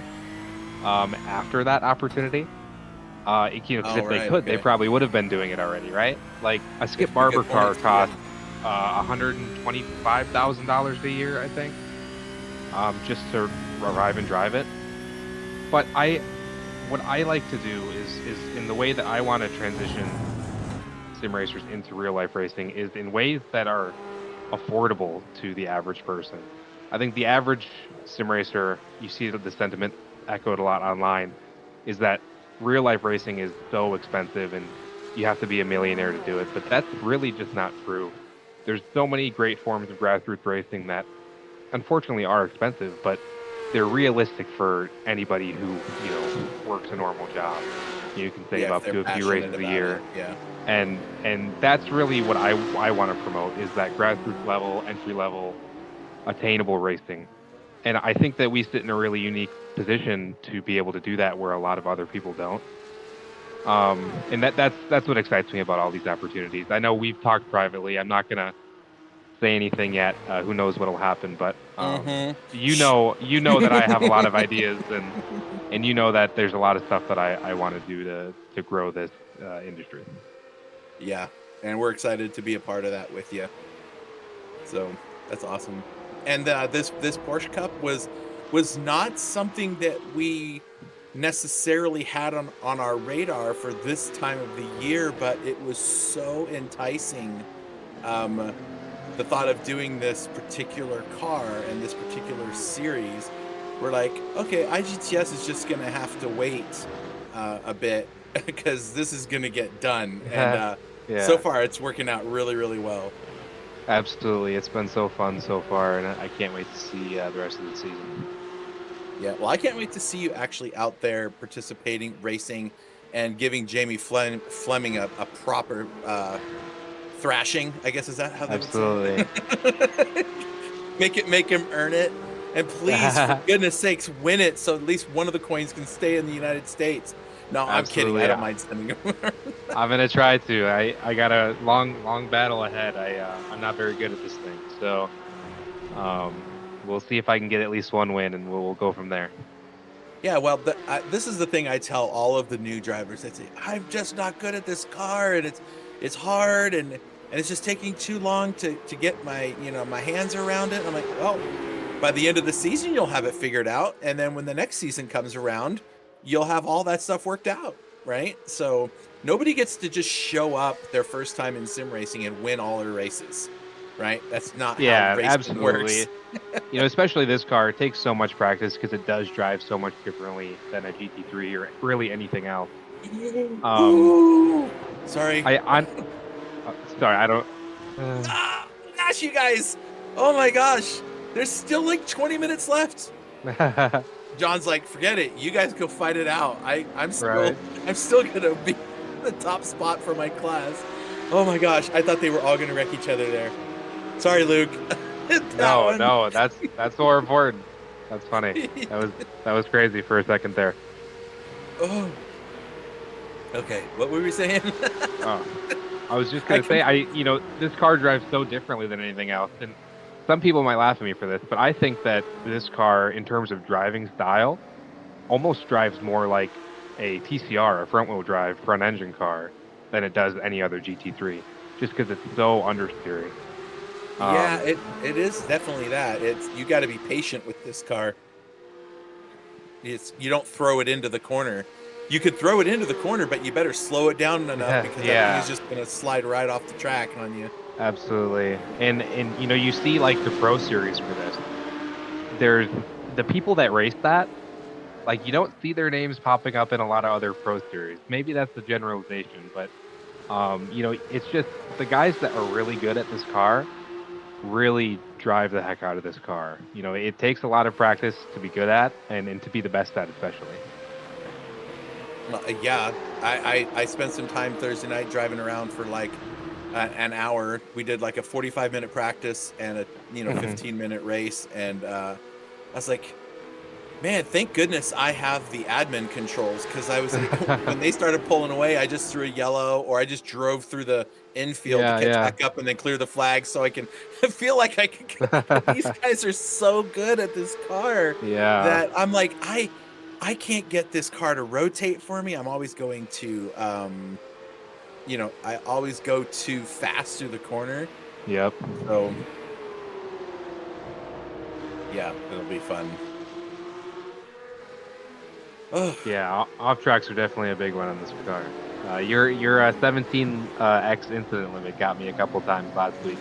S6: after that opportunity. Because if they could, they probably would have been doing it already, right? Like a Skip Barber car costs $125,000 a year, I think, just to arrive and drive it. But what I like to do is in the way that I want to transition sim racers into real life racing is in ways that are affordable to the average person. I think the average sim racer, you see the sentiment echoed a lot online, is that real life racing is so expensive and you have to be a millionaire to do it, but that's really just not true. There's so many great forms of grassroots racing that unfortunately are expensive, but they're realistic for anybody who works a normal job. You can save up to a few races a year. And that's really what I want to promote, is that grassroots level, entry level, attainable racing. And I think that we sit in a really unique position to be able to do that where a lot of other people don't. And that's what excites me about all these opportunities. I know we've talked privately. I'm not gonna say anything yet. Who knows what'll happen? But you know that I have a lot of ideas, and that there's a lot of stuff that I want to do to grow this industry.
S5: Yeah, and we're excited to be a part of that with you. So that's awesome. And this Porsche Cup was not something that we necessarily had on our radar for this time of the year, but it was so enticing. The thought of doing this particular car and this particular series, we're like, okay, IGTS is just gonna have to wait a bit because this is gonna get done. And so far it's working out really, really well.
S6: Absolutely. It's been so fun so far, and I can't wait to see the rest of the season.
S5: Yeah, well, I can't wait to see you actually out there participating, racing, and giving Jamie Fleming a proper thrashing. I guess, is that how they would say it?
S6: Absolutely.
S5: Make him earn it, and please, for goodness sakes, win it so at least one of the coins can stay in the United States. No, I'm kidding. I don't mind sending him.
S6: I'm gonna try to. I got a long battle ahead. I'm not very good at this thing, so we'll see if I can get at least one win, and we'll go from there.
S5: Yeah, well, this is the thing I tell all of the new drivers. They say, I'm just not good at this car, and it's hard, and it's just taking too long to get my hands around it. And I'm like, well, by the end of the season, you'll have it figured out, and then when the next season comes around, you'll have all that stuff worked out, right? So nobody gets to just show up their first time in sim racing and win all their races, right? That's not how racing works.
S6: Especially this car, it takes so much practice because it does drive so much differently than a GT3 or really anything else.
S5: Sorry.
S6: I'm sorry. I don't.
S5: Gosh, you guys! Oh my gosh! There's still like 20 minutes left. John's like, forget it. You guys go fight it out. I'm still gonna be the top spot for my class. Oh my gosh! I thought they were all gonna wreck each other there. Sorry, Luke.
S6: No, that's more important. That's funny. That was crazy for a second there.
S5: Oh. Okay, what were we saying?
S6: I was just gonna say, this car drives so differently than anything else, and some people might laugh at me for this, but I think that this car, in terms of driving style, almost drives more like a TCR, a front-wheel drive, front-engine car, than it does any other GT3, just because it's so understeery.
S5: Yeah, it is definitely that. You got to be patient with this car. You don't throw it into the corner. You could throw it into the corner, but you better slow it down enough because that thing is just going to slide right off the track on you.
S6: Absolutely. And you see like the Pro Series for this. There's the people that race that, like you don't see their names popping up in a lot of other Pro Series. Maybe that's the generalization, but it's just the guys that are really good at this car really drive the heck out of this car. It takes a lot of practice to be good at and to be the best at, especially.
S5: Yeah, I spent some time Thursday night driving around for like an hour. We did like a 45-minute practice and a 15-minute race, and I was like, man, thank goodness I have the admin controls, because I was when they started pulling away, I just threw a yellow, or I just drove through the infield to catch back up and then clear the flag so I can feel like I can. These guys are so good at this car that I'm like, I can't get this car to rotate for me. I'm always going to I always go too fast through the corner.
S6: Yep.
S5: So yeah, it'll be fun.
S6: Yeah, off tracks are definitely a big one on this car. Your 17x incident limit got me a couple times last week.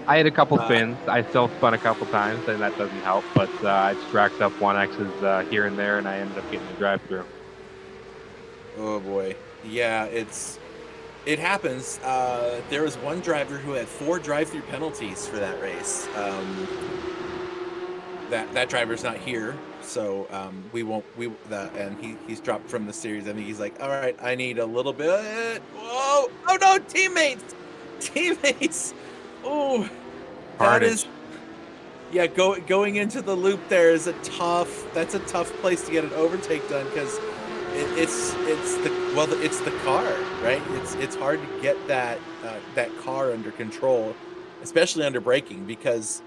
S6: I had a couple spins. I still spun a couple times, and that doesn't help. But I just racked up 1x's here and there, and I ended up getting the drive-through.
S5: Oh boy, yeah, it happens. There was one driver who had 4 drive-through penalties for that race. That driver's not here, so and he's dropped from the series. I think he's like, all right, I need a little bit. Whoa! Oh no, teammates! Oh, that is. Yeah, going into the loop there is that's a tough place to get an overtake done, because it's the car, right? It's hard to get that car under control, especially under braking, because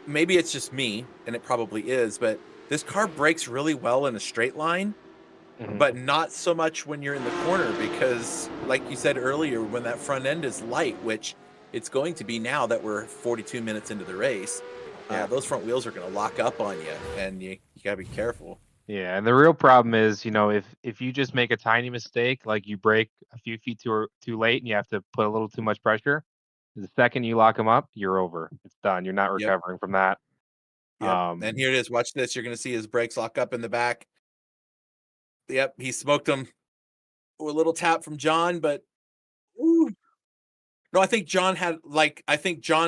S5: maybe it's just me, and it probably is, but this car brakes really well in a straight line, but not so much when you're in the corner, because like you said earlier, when that front end is light, which it's going to be now that we're 42 minutes into the race, those front wheels are going to lock up on you, and you got to be careful.
S6: Yeah, and the real problem is, if you just make a tiny mistake, like you break a few feet too late, and you have to put a little too much pressure, the second you lock them up, you're over. It's done. You're not
S5: Yep.
S6: recovering from that.
S5: Yep. And here it is. Watch this. You're going to see his brakes lock up in the back. Yep. He smoked him. A little tap from John, but ooh. No, I think John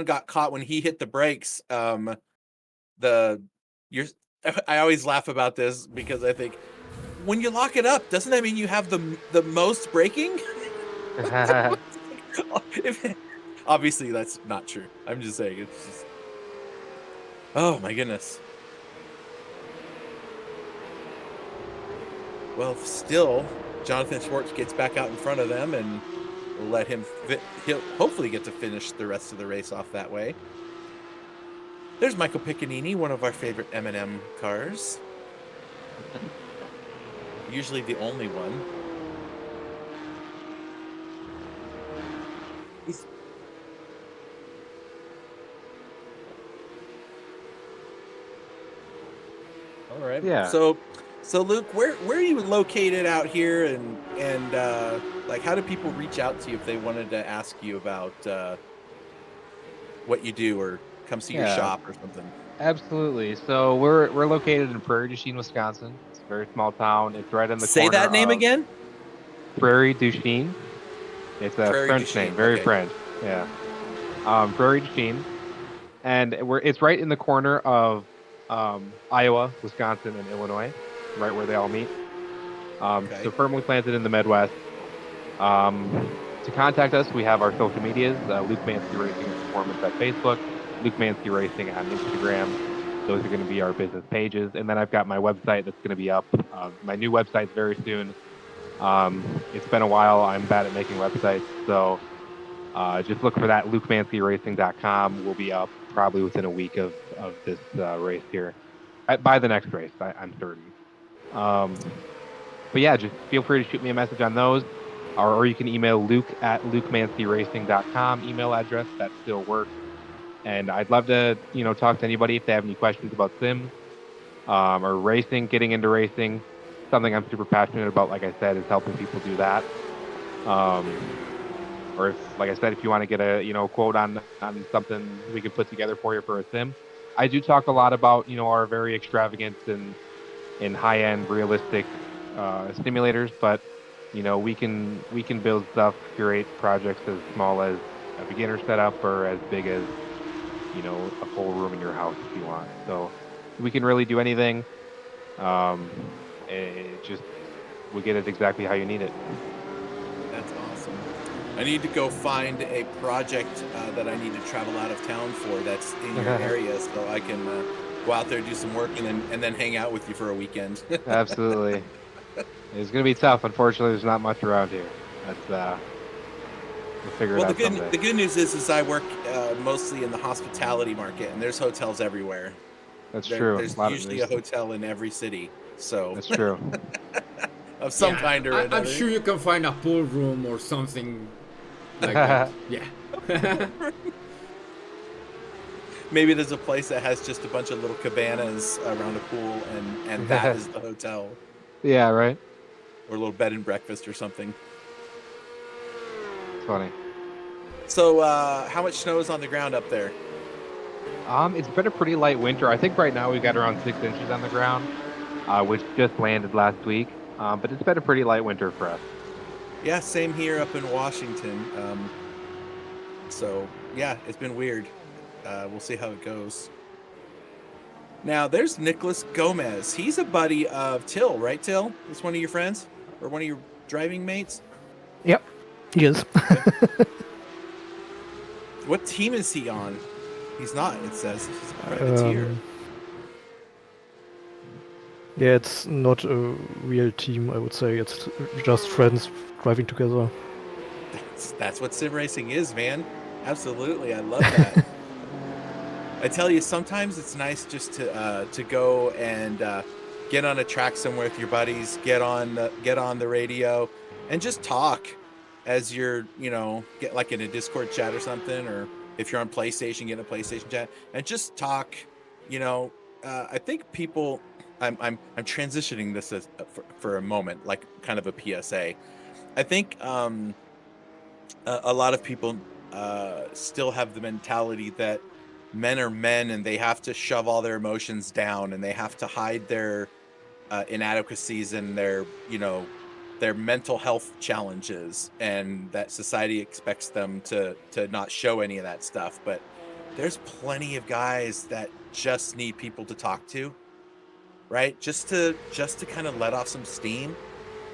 S5: got caught when he hit the brakes. I always laugh about this because I think when you lock it up, doesn't that mean you have the most braking? Obviously, that's not true. I'm just saying it's just. Oh my goodness. Well, still, Jonathan Schwartz gets back out in front of them, and we'll let him. He'll hopefully get to finish the rest of the race off that way. There's Michael Piccanini, one of our favorite M&M cars. Usually the only one. All right.
S6: Yeah.
S5: So Luke, where are you located out here, and like how do people reach out to you if they wanted to ask you about what you do or come see your shop or something?
S6: Absolutely. So we're located in Prairie du Chien, Wisconsin. It's a very small town. It's right in the
S5: Say
S6: corner
S5: that name
S6: of
S5: again.
S6: Prairie du Chien. It's a
S5: Prairie
S6: French
S5: du Chien,
S6: name, very
S5: okay.
S6: French. Yeah. Prairie du Chien, and it's right in the corner of Iowa, Wisconsin, and Illinois, right where they all meet.
S5: Okay.
S6: So firmly planted in the Midwest. To contact us, we have our social medias: Luke Manske Racing and Performance at Facebook, Luke Manske Racing on Instagram. Those are going to be our business pages, and then I've got my website that's going to be up. My new website's very soon. It's been a while. I'm bad at making websites, so just look for that. LukeManskiRacing.com will be up probably within a week of this race here. By the next race, I'm certain. But yeah, just feel free to shoot me a message on those, or you can email Luke at LukeManskiRacing.com email address. That still works. And I'd love to, talk to anybody if they have any questions about sims or racing, getting into racing. Something I'm super passionate about, like I said, is helping people do that. Or if, like I said, if you want to get a quote on something we can put together for you for a sim. I do talk a lot about our very extravagant and high-end realistic simulators, but we can build stuff, curate projects as small as a beginner setup or as big as a full room in your house if you want. So we can really do anything. We get it exactly how you need it.
S5: That's awesome. I need to go find a project that I need to travel out of town for that's in your area, so I can go out there, do some work, and then hang out with you for a weekend.
S6: Absolutely. It's gonna be tough. Unfortunately, there's not much around here. That's we'll figure it out someday.
S5: The good news is I work mostly in the hospitality market, and there's hotels everywhere.
S6: That's true.
S5: There's usually a hotel in every city, so
S6: that's true.
S5: of some kind or another.
S3: I'm sure you can find a pool room or something like that. Yeah.
S5: Maybe there's a place that has just a bunch of little cabanas around a pool, and that is the hotel.
S6: Yeah, right.
S5: Or a little bed and breakfast or something.
S6: It's funny.
S5: So, how much snow is on the ground up there?
S6: It's been a pretty light winter. I think right now we've got around 6 inches on the ground, which just landed last week. But it's been a pretty light winter for us.
S5: Yeah, same here up in Washington. So, yeah, it's been weird. We'll see how it goes. Now, there's Nicholas Gomez. He's a buddy of Till, right, Till? He's one of your friends? Or one of your driving mates?
S4: Yep, he is.
S5: What team is he on? He's not, it says. He's a privateer.
S4: Yeah, it's not a real team, I would say. It's just friends driving together.
S5: That's what sim racing is, man. Absolutely, I love that. I tell you, sometimes it's nice just to go and get on a track somewhere with your buddies, get on the radio, and just talk as you're, get like in a Discord chat or something, or if you're on PlayStation, get in a PlayStation chat, and just talk. I think people I'm transitioning this for a moment, like kind of a PSA. I think a lot of people still have the mentality that men are men and they have to shove all their emotions down and they have to hide their inadequacies and their their mental health challenges, and that society expects them to not show any of that stuff. But there's plenty of guys that just need people to talk to, right? Just to kind of let off some steam.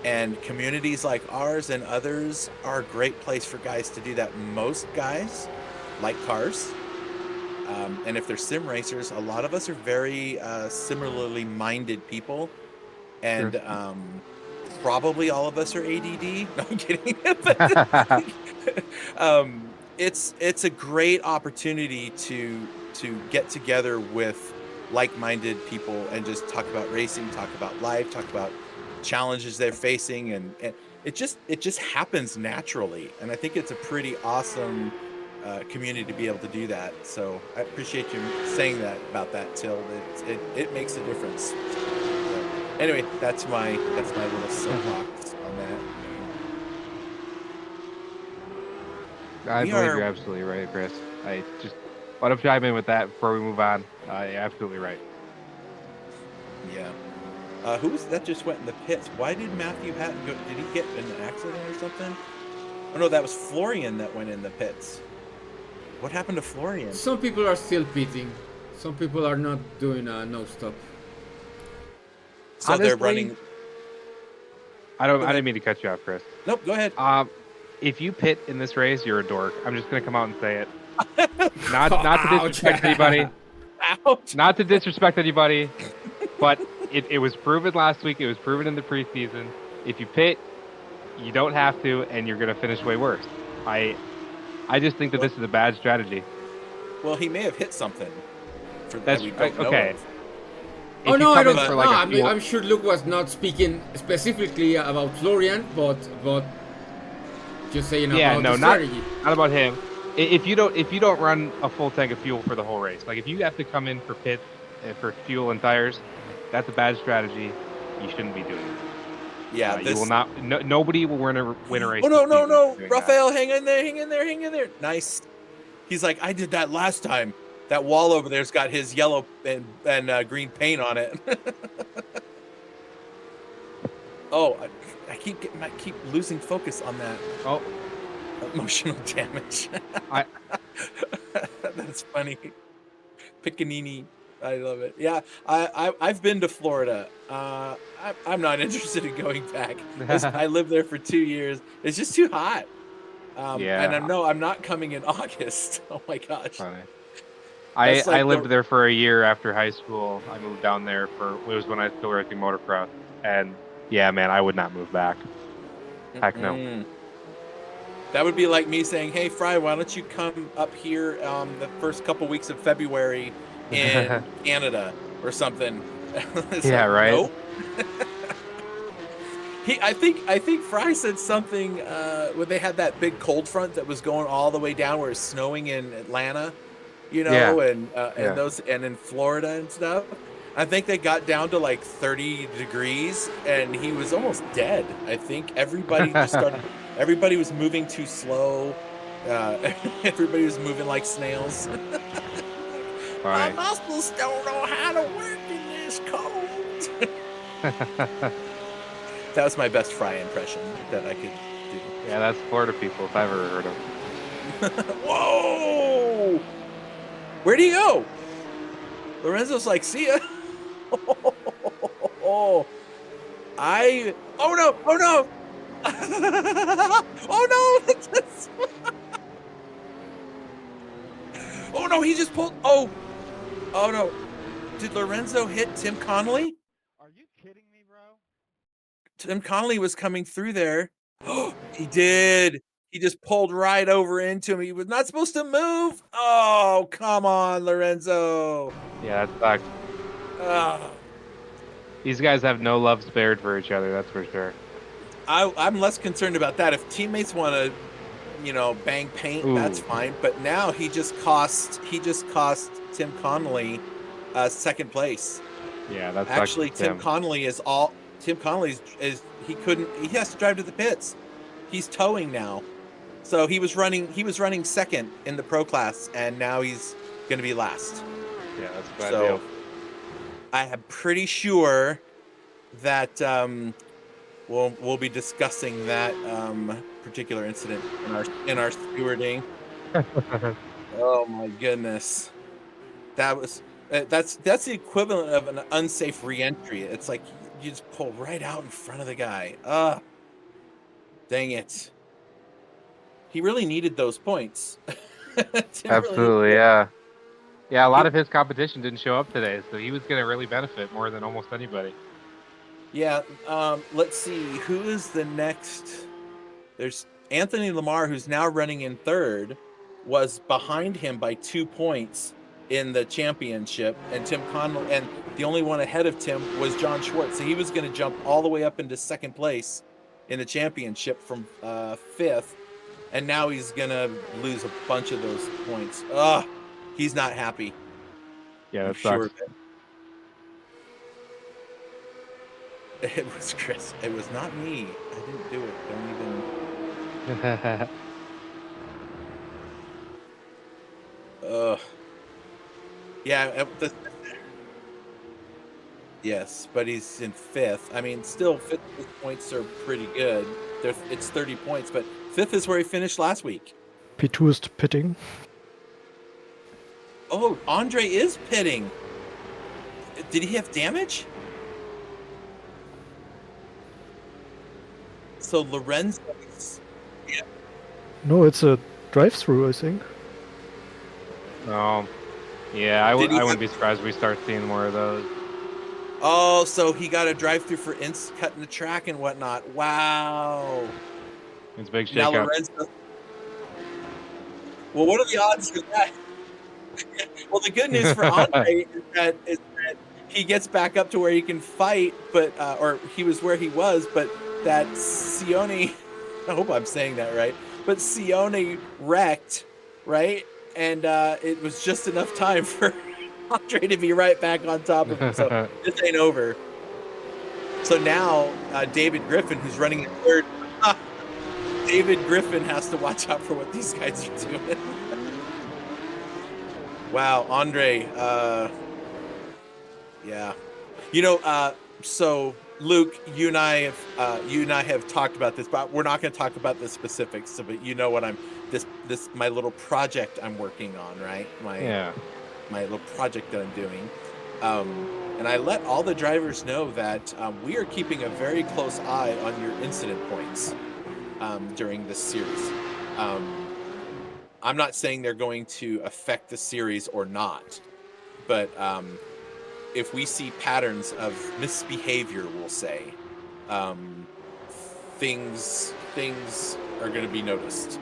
S5: And communities like ours and others are a great place for guys to do that. Most guys like cars. And if they're sim racers, a lot of us are very similarly minded people. And probably all of us are ADD. No, I'm kidding. It's a great opportunity to get together with like-minded people and just talk about racing, talk about life, talk about challenges they're facing, and it just happens naturally. And I think it's a pretty awesome community to be able to do that. So I appreciate you saying that about that, Till. It makes a difference. So, anyway, that's my little soapbox on that.
S6: I believe you're absolutely right, Chris. I just want to chime in with that before we move on. You're absolutely right.
S5: Yeah. Who was that just went in the pits? Why did Matthew Hatton go? Did he get in an accident or something? Oh no, that was Florian that went in the pits. What happened to Florian?
S3: Some people are still pitting. Some people are not doing no stop.
S5: So
S6: honestly,
S5: they're running.
S6: I didn't mean to cut you off, Chris.
S5: Nope, go ahead.
S6: If you pit in this race, you're a dork. I'm just gonna come out and say it. Not to disrespect anybody.
S5: Ouch.
S6: Not to disrespect anybody, but it was proven last week. It was proven in the preseason. If you pit, you don't have to, and you're gonna finish way worse. I just think that this is a bad strategy.
S5: Well, he may have hit something.
S6: That's
S5: that we don't know
S6: okay.
S5: of.
S3: Oh no, I don't.
S6: For like
S3: I'm sure Luke was not speaking specifically about Florian, but just saying about the strategy.
S6: Not about him. If you don't run a full tank of fuel for the whole race, like if you have to come in for pit for fuel and tires, that's a bad strategy. You shouldn't be doing it.
S5: Yeah,
S6: you will not. Nobody will win a race.
S5: Oh no! Raphael, hang in there! Nice. He's like, I did that last time. That wall over there's got his yellow and green paint on it. Oh, I keep losing focus on that.
S6: Oh,
S5: emotional damage. That's funny. Piccanini. I love it. Yeah, I've been to Florida. I'm not interested in going back. I lived there for 2 years. It's just too hot.
S6: yeah.
S5: And I'm not coming in August. Oh my gosh.
S6: Funny.
S5: That's like
S6: I lived there for a year after high school. I moved down there it was when I was still racing motocross. And yeah, man, I would not move back. Heck no.
S5: Mm-mm. That would be like me saying, hey, Fry, why don't you come up here the first couple weeks of February in Canada or something.
S6: Yeah,
S5: like,
S6: right.
S5: Nope. I think Fry said something when they had that big cold front that was going all the way down where it's snowing in Atlanta, and those and in Florida and stuff. I think they got down to like 30 degrees and he was almost dead. I think everybody just started. Everybody was moving too slow. Everybody was moving like snails.
S6: Right.
S5: My muscles don't know how to work in this cold. That was my best Fry impression that I could do.
S6: Yeah, that's Florida people if I've ever heard of.
S5: Whoa! Where'd he go? Lorenzo's like, see ya. Oh no! Oh no! Oh no! He just pulled. Oh no! Did Lorenzo hit Tim Connolly?
S7: Are you kidding me, bro?
S5: Tim Connolly was coming through there. Oh, he did. He just pulled right over into him. He was not supposed to move. Oh, come on, Lorenzo.
S6: Yeah, that sucks. These guys have no love spared for each other, that's for sure.
S5: I'm less concerned about that. If teammates want to, bang paint, that's fine. But now he just cost Tim Connolly second place.
S6: Yeah, that's
S5: actually Tim Connolly is he has to drive to the pits. He's towing now. So he was running second in the pro class, and now he's going to be last.
S6: Yeah, that's a bad
S5: So
S6: deal.
S5: I am pretty sure that we'll be discussing that particular incident in our stewarding. Oh my goodness, that's the equivalent of an unsafe re-entry. It's like you just pull right out in front of the guy. Dang it. He really needed those points.
S6: Absolutely, yeah. Yeah, a lot of his competition didn't show up today, so he was going to really benefit more than almost anybody.
S5: Yeah, let's see. Who is the next? There's Anthony Lamar, who's now running in third, was behind him by 2 points in the championship, and Tim Connell, and the only one ahead of Tim was John Schwartz. So he was going to jump all the way up into second place in the championship from fifth, and now he's going to lose a bunch of those points. He's not happy.
S6: Yeah, that's
S5: sure. It was Chris. It was not me. I didn't do it. Don't even. Yeah. Yes, but he's in fifth. I mean, still, fifth points are pretty good. It's 30 points, but fifth is where he finished last week.
S4: P2 is pitting.
S5: Oh, Andre is pitting. Did he have damage? So Lorenzo. Yeah.
S4: No, it's a drive-through, I think.
S6: Oh, yeah, I wouldn't be surprised if we start seeing more of those.
S5: Oh, so he got a drive-through for cutting the track and whatnot. Wow.
S6: It's a big shakeup.
S5: Now Lorenzo. Well, what are the odds for that? Well, the good news for Andre is that he gets back up to where he can fight, but or he was where he was, but that Sione, I hope I'm saying that right, but Sione wrecked, right? And it was just enough time for Andre to be right back on top of him. So this ain't over. So now David Griffin, who's running in third, David Griffin has to watch out for what these guys are doing. Wow, Andre. Yeah. So Luke, you and I have talked about this, but we're not going to talk about the specifics. So, but you know what my little project I'm working on, right? My little project that I'm doing. And I let all the drivers know that we are keeping a very close eye on your incident points during this series. I'm not saying they're going to affect the series or not, but if we see patterns of misbehavior, we'll say, things are going to be noticed.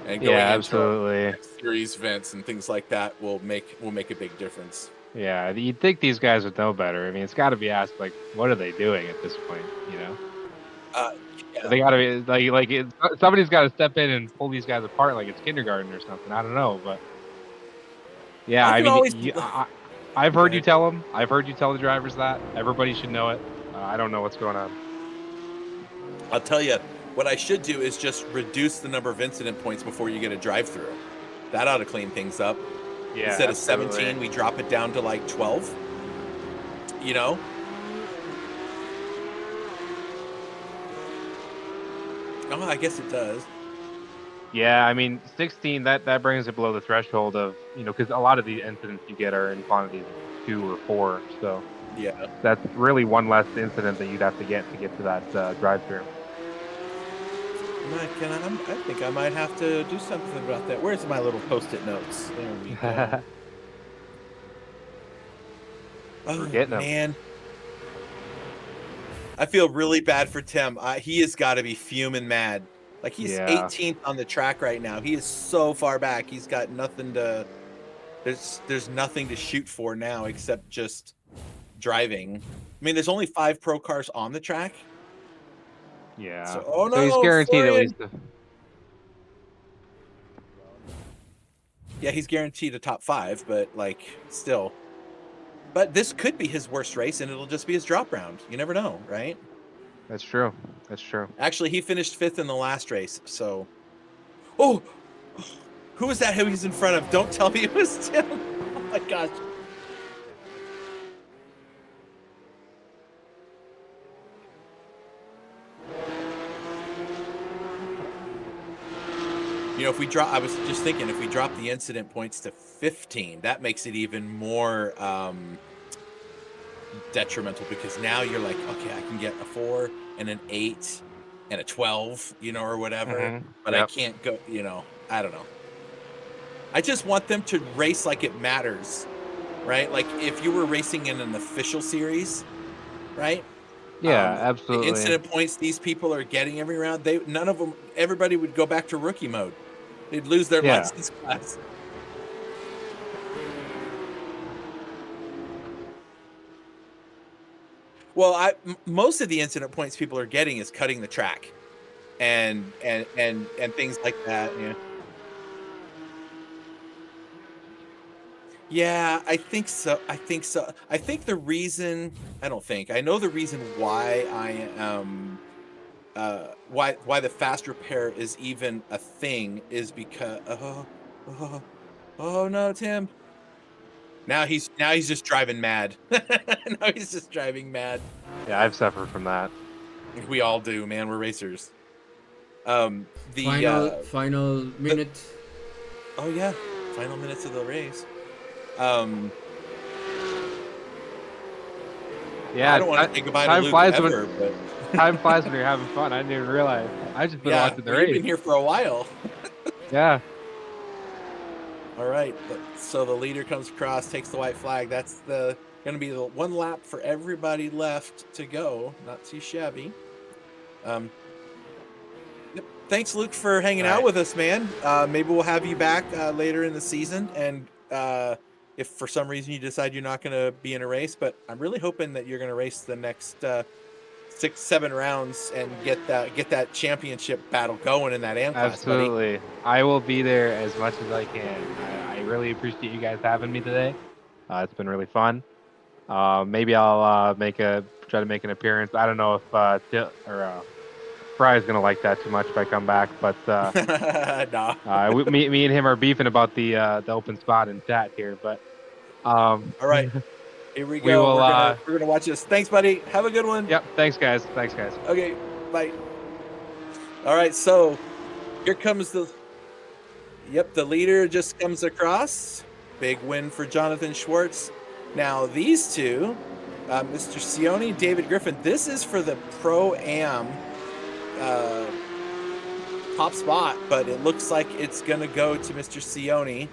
S5: And going
S6: absolutely.
S5: Series events and things like that will make a big difference.
S6: Yeah, you'd think these guys would know better. I mean, it's got to be asked, like, what are they doing at this point? You know, they got to be somebody's got to step in and pull these guys apart like it's kindergarten or something. I don't know, but yeah, I've heard you tell them. I've heard you tell the drivers that everybody should know it. I don't know what's going on.
S5: I'll tell you, what I should do is just reduce the number of incident points before you get a drive-through. That ought to clean things up.
S6: Yeah,
S5: instead of 17, we drop it down to like 12. You know? Oh, I guess it does.
S6: Yeah, I mean, 16, that brings it below the threshold of, because a lot of the incidents you get are in quantities of 2 or 4. So
S5: yeah,
S6: that's really one less incident that you'd have to get to that drive-through.
S5: I think I might have to do something about that. Where's my little post-it notes? There we go.
S6: We're getting them.
S5: Man. I feel really bad for Tim. He has got to be fuming mad. Like, he's 18th on the track right now. He is so far back. He's got nothing to... There's nothing to shoot for now except just driving. I mean, there's only 5 pro cars on the track.
S6: Yeah.
S5: So
S6: he's guaranteed at least.
S5: Yeah, he's guaranteed a top 5, but like still. but this could be his worst race, and it'll just be his drop round. You never know, right?
S6: That's true. That's true.
S5: Actually, he finished 5th in the last race, so. Oh, who was that? Who he's in front of? Don't tell me it was Tim. Oh my gosh. You know, if we drop, I was just thinking, if we drop the incident points to 15, that makes it even more detrimental, because now you're like, okay, I can get a 4 and an 8 and a 12, you know, or whatever, but I can't go, you know, I don't know. I just want them to race like it matters, right? Like if you were racing in an official series, right?
S6: Yeah, absolutely.
S5: The incident points these people are getting every round, none of them, everybody would go back to rookie mode. They'd lose their license class. Well, most of the incident points people are getting is cutting the track, and things like that. Yeah. Yeah, I think so. I think the reason, I know the reason why I am why the fast repair is even a thing is because oh no, Tim. Now he's just driving mad. Now he's just driving mad.
S6: Yeah, I've suffered from that.
S5: We all do, man. We're racers.
S3: Final minute.
S5: Oh yeah, final minutes of the race.
S6: Yeah,
S5: I don't want to say goodbye to Luke ever, but
S6: time flies when you're having fun. I didn't even realize. I just been watching the race.
S5: You've been here for a while.
S6: Yeah.
S5: All right, so the leader comes across, takes the white flag. That's going to be the one lap for everybody left to go. Not too shabby. Yep. Thanks, Luke, for hanging out with us, man. Maybe we'll have you back later in the season, and if for some reason you decide you're not going to be in a race, but I'm really hoping that you're going to race the next 6-7 rounds and get that championship battle going in that AM class.
S6: Absolutely.
S5: Buddy.
S6: I will be there as much as I can. I really appreciate you guys having me today. It's been really fun. Maybe I'll try to make an appearance. I don't know if Fry's gonna like that too much if I come back, but
S5: nah.
S6: Me and him are beefing about the open spot in chat here, but
S5: all right. Here we go. We're gonna watch this. Thanks, buddy. Have a good one.
S6: Yep. Thanks, guys.
S5: Okay. Bye. All right. So here comes the leader just comes across. Big win for Jonathan Schwartz. Now these two, Mr. Sione, David Griffin. This is for the Pro-Am top spot, but it looks like it's gonna go to Mr. Sione.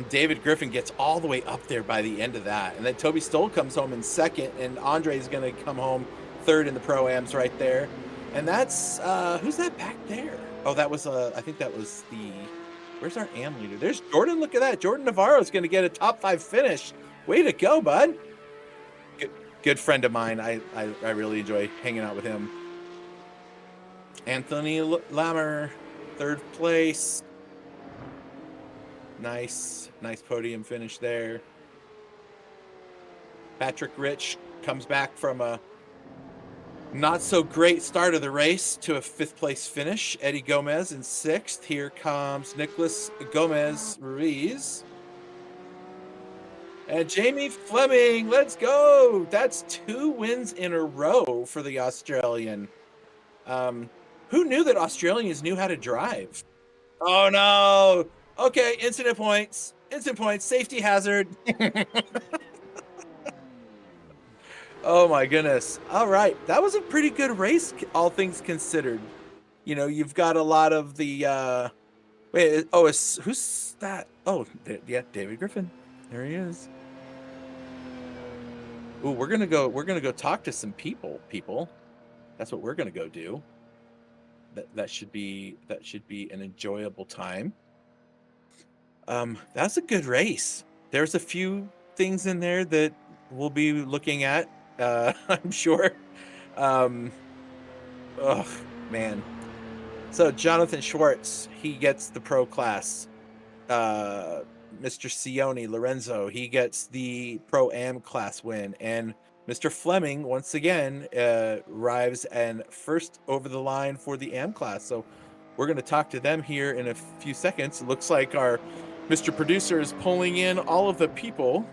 S5: David Griffin gets all the way up there by the end of that. And then Toby Stoll comes home in second, and Andre's going to come home third in the Pro-Ams right there. And that's, who's that back there? Oh, that was, I think that was where's our AM leader? There's Jordan. Look at that. Jordan Navarro's going to get a top 5 finish. Way to go, bud. Good friend of mine. I really enjoy hanging out with him. Anthony Lammer, third place. Nice podium finish there. Patrick Rich comes back from a not so great start of the race to a 5th place finish. Eddie Gomez in 6th. Here comes Nicholas Gomez Ruiz. And Jamie Fleming, let's go. That's 2 wins in a row for the Australian. Who knew that Australians knew how to drive? Oh no. Okay, incident points, safety hazard. Oh my goodness. All right, that was a pretty good race, all things considered. You know, you've got a lot of the, who's that? Oh, yeah, David Griffin. There he is. Ooh, we're gonna go talk to some people. That's what we're gonna go do. That should be an enjoyable time. That's a good race. There's a few things in there that we'll be looking at, I'm sure. Oh, man. So Jonathan Schwartz, he gets the pro class. Mr. Cioni, Lorenzo, he gets the Pro-Am class win. And Mr. Fleming, once again, arrives and first over the line for the AM class. So we're going to talk to them here in a few seconds. It looks like our Mr. Producer is pulling in all of the people.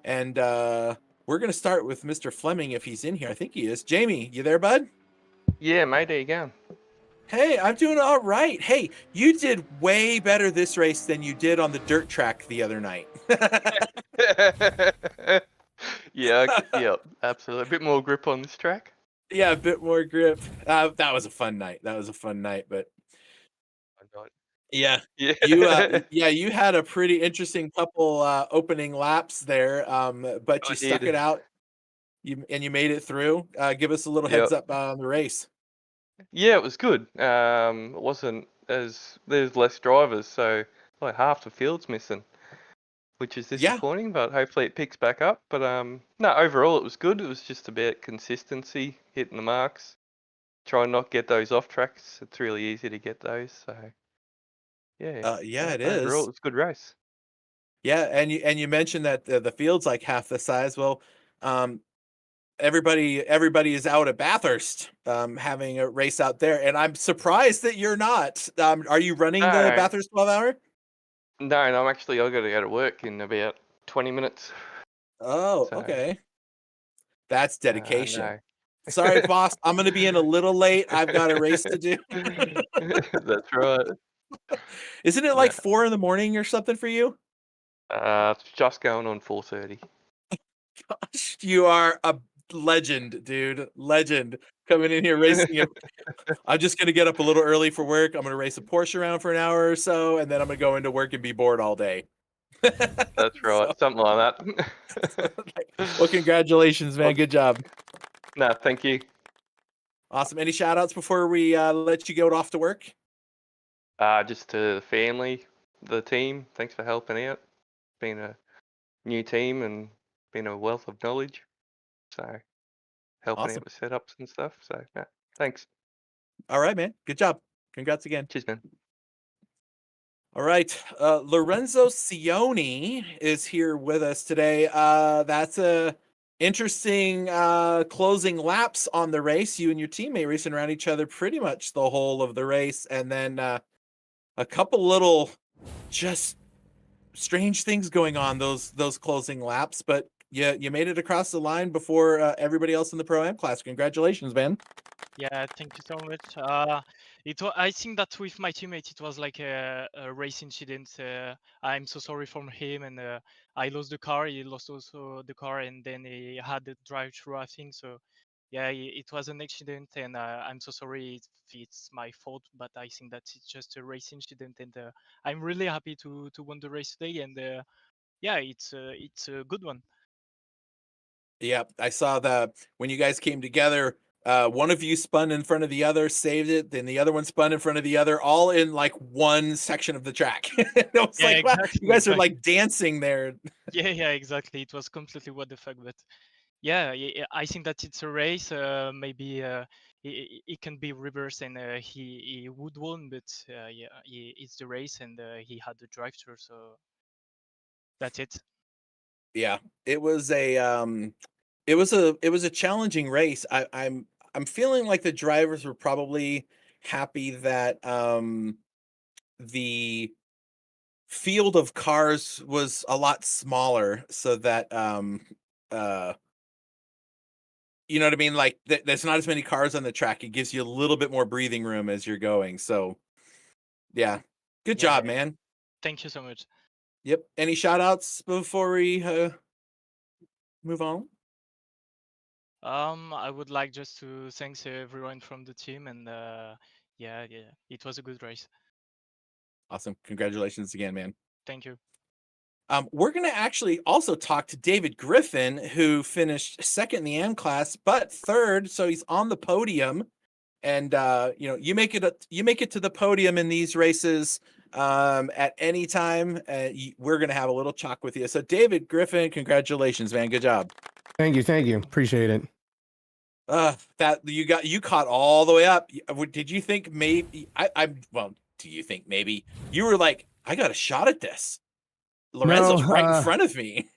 S5: And we're going to start with Mr. Fleming if he's in here. I think he is. Jamie, you there, bud?
S8: Yeah, mate, there you go.
S5: Hey, I'm doing all right. Hey, you did way better this race than you did on the dirt track the other night.
S8: Yeah, absolutely. A bit more grip on this track.
S5: Yeah, a bit more grip. That was a fun night. But yeah,
S8: Yeah.
S5: you had a pretty interesting couple opening laps there. But you stuck it out. You made it through. Give us a little heads up on the race.
S8: Yeah, it was good. It wasn't there's less drivers, so like half the field's missing, which is disappointing, but hopefully it picks back up. But no, overall it was good. It was just about consistency, hitting the marks, try and not get those off tracks. It's really easy to get those, so yeah.
S5: It
S8: Overall,
S5: is.
S8: it was a good race.
S5: Yeah, and you mentioned that the field's like half the size. Well, everybody is out at Bathurst having a race out there, and I'm surprised that you're not. Are you running the Bathurst 12-hour?
S8: No, I'm I got to go to work in about 20 minutes.
S5: Oh, okay. That's dedication.
S8: No.
S5: Sorry, boss. I'm going to be in a little late. I've got a race to do.
S8: That's right.
S5: Isn't it like 4 a.m. or something for you?
S8: It's just going on 4:30.
S5: Gosh, you are a legend, dude. Legend. Coming in here racing. I'm just going to get up a little early for work. I'm going to race a Porsche around for an hour or so, and then I'm going to go into work and be bored all day.
S8: That's right. Something like that.
S5: Well, congratulations, man. Good job.
S8: No, thank you.
S5: Awesome. Any shout outs before we let you go off to work?
S8: Just to the family, the team. Thanks for helping out. Been a new team and been a wealth of knowledge. So helping out with setups and stuff. So yeah, thanks.
S5: All right, man. Good job. Congrats again.
S8: Cheers, man.
S5: All right. Lorenzo Cioni is here with us today. That's a interesting closing laps on the race. You and your teammate racing around each other pretty much the whole of the race, and then a couple little just strange things going on those closing laps, but you made it across the line before everybody else in the Pro-Am class. Congratulations, man.
S7: Yeah, thank you so much. I think that with my teammate, it was like a race incident. I'm so sorry for him, and I lost the car. He lost also the car, and then he had the drive-through, I think. So, yeah, it was an accident, and I'm so sorry if it's my fault, but I think that it's just a race incident, and I'm really happy to win the race today, and yeah, it's a good one.
S5: Yeah, I saw when you guys came together. One of you spun in front of the other, saved it. Then the other one spun in front of the other, all in like one section of the track. It was like,
S7: exactly,
S5: wow, you guys are like dancing there.
S7: Yeah, exactly. It was completely what the fuck, but yeah, I think that it's a race. Maybe it can be reversed, and he would win, but yeah, it's the race, and he had the drive-through, so that's it.
S5: Yeah, it was a challenging race. I'm feeling like the drivers were probably happy that the field of cars was a lot smaller, so that you know what I mean? Like there's not as many cars on the track. It gives you a little bit more breathing room as you're going. So yeah, good job, man.
S7: Thank you so much.
S5: Yep. Any shout outs before we move on?
S7: I would like just to thank everyone from the team, and yeah, it was a good race.
S5: Awesome. Congratulations again, man.
S7: Thank you.
S5: We're going to actually also talk to David Griffin, who finished second in the AM class, but third, so he's on the podium. And you make it to the podium in these races at any time. We're going to have a little chalk with you. So David Griffin, congratulations, man. Good job.
S9: Thank you. Appreciate it.
S5: That you caught all the way up. Did you think maybe do you think maybe you were like, I got a shot at this? Lorenzo's right in
S9: No,
S5: front of me.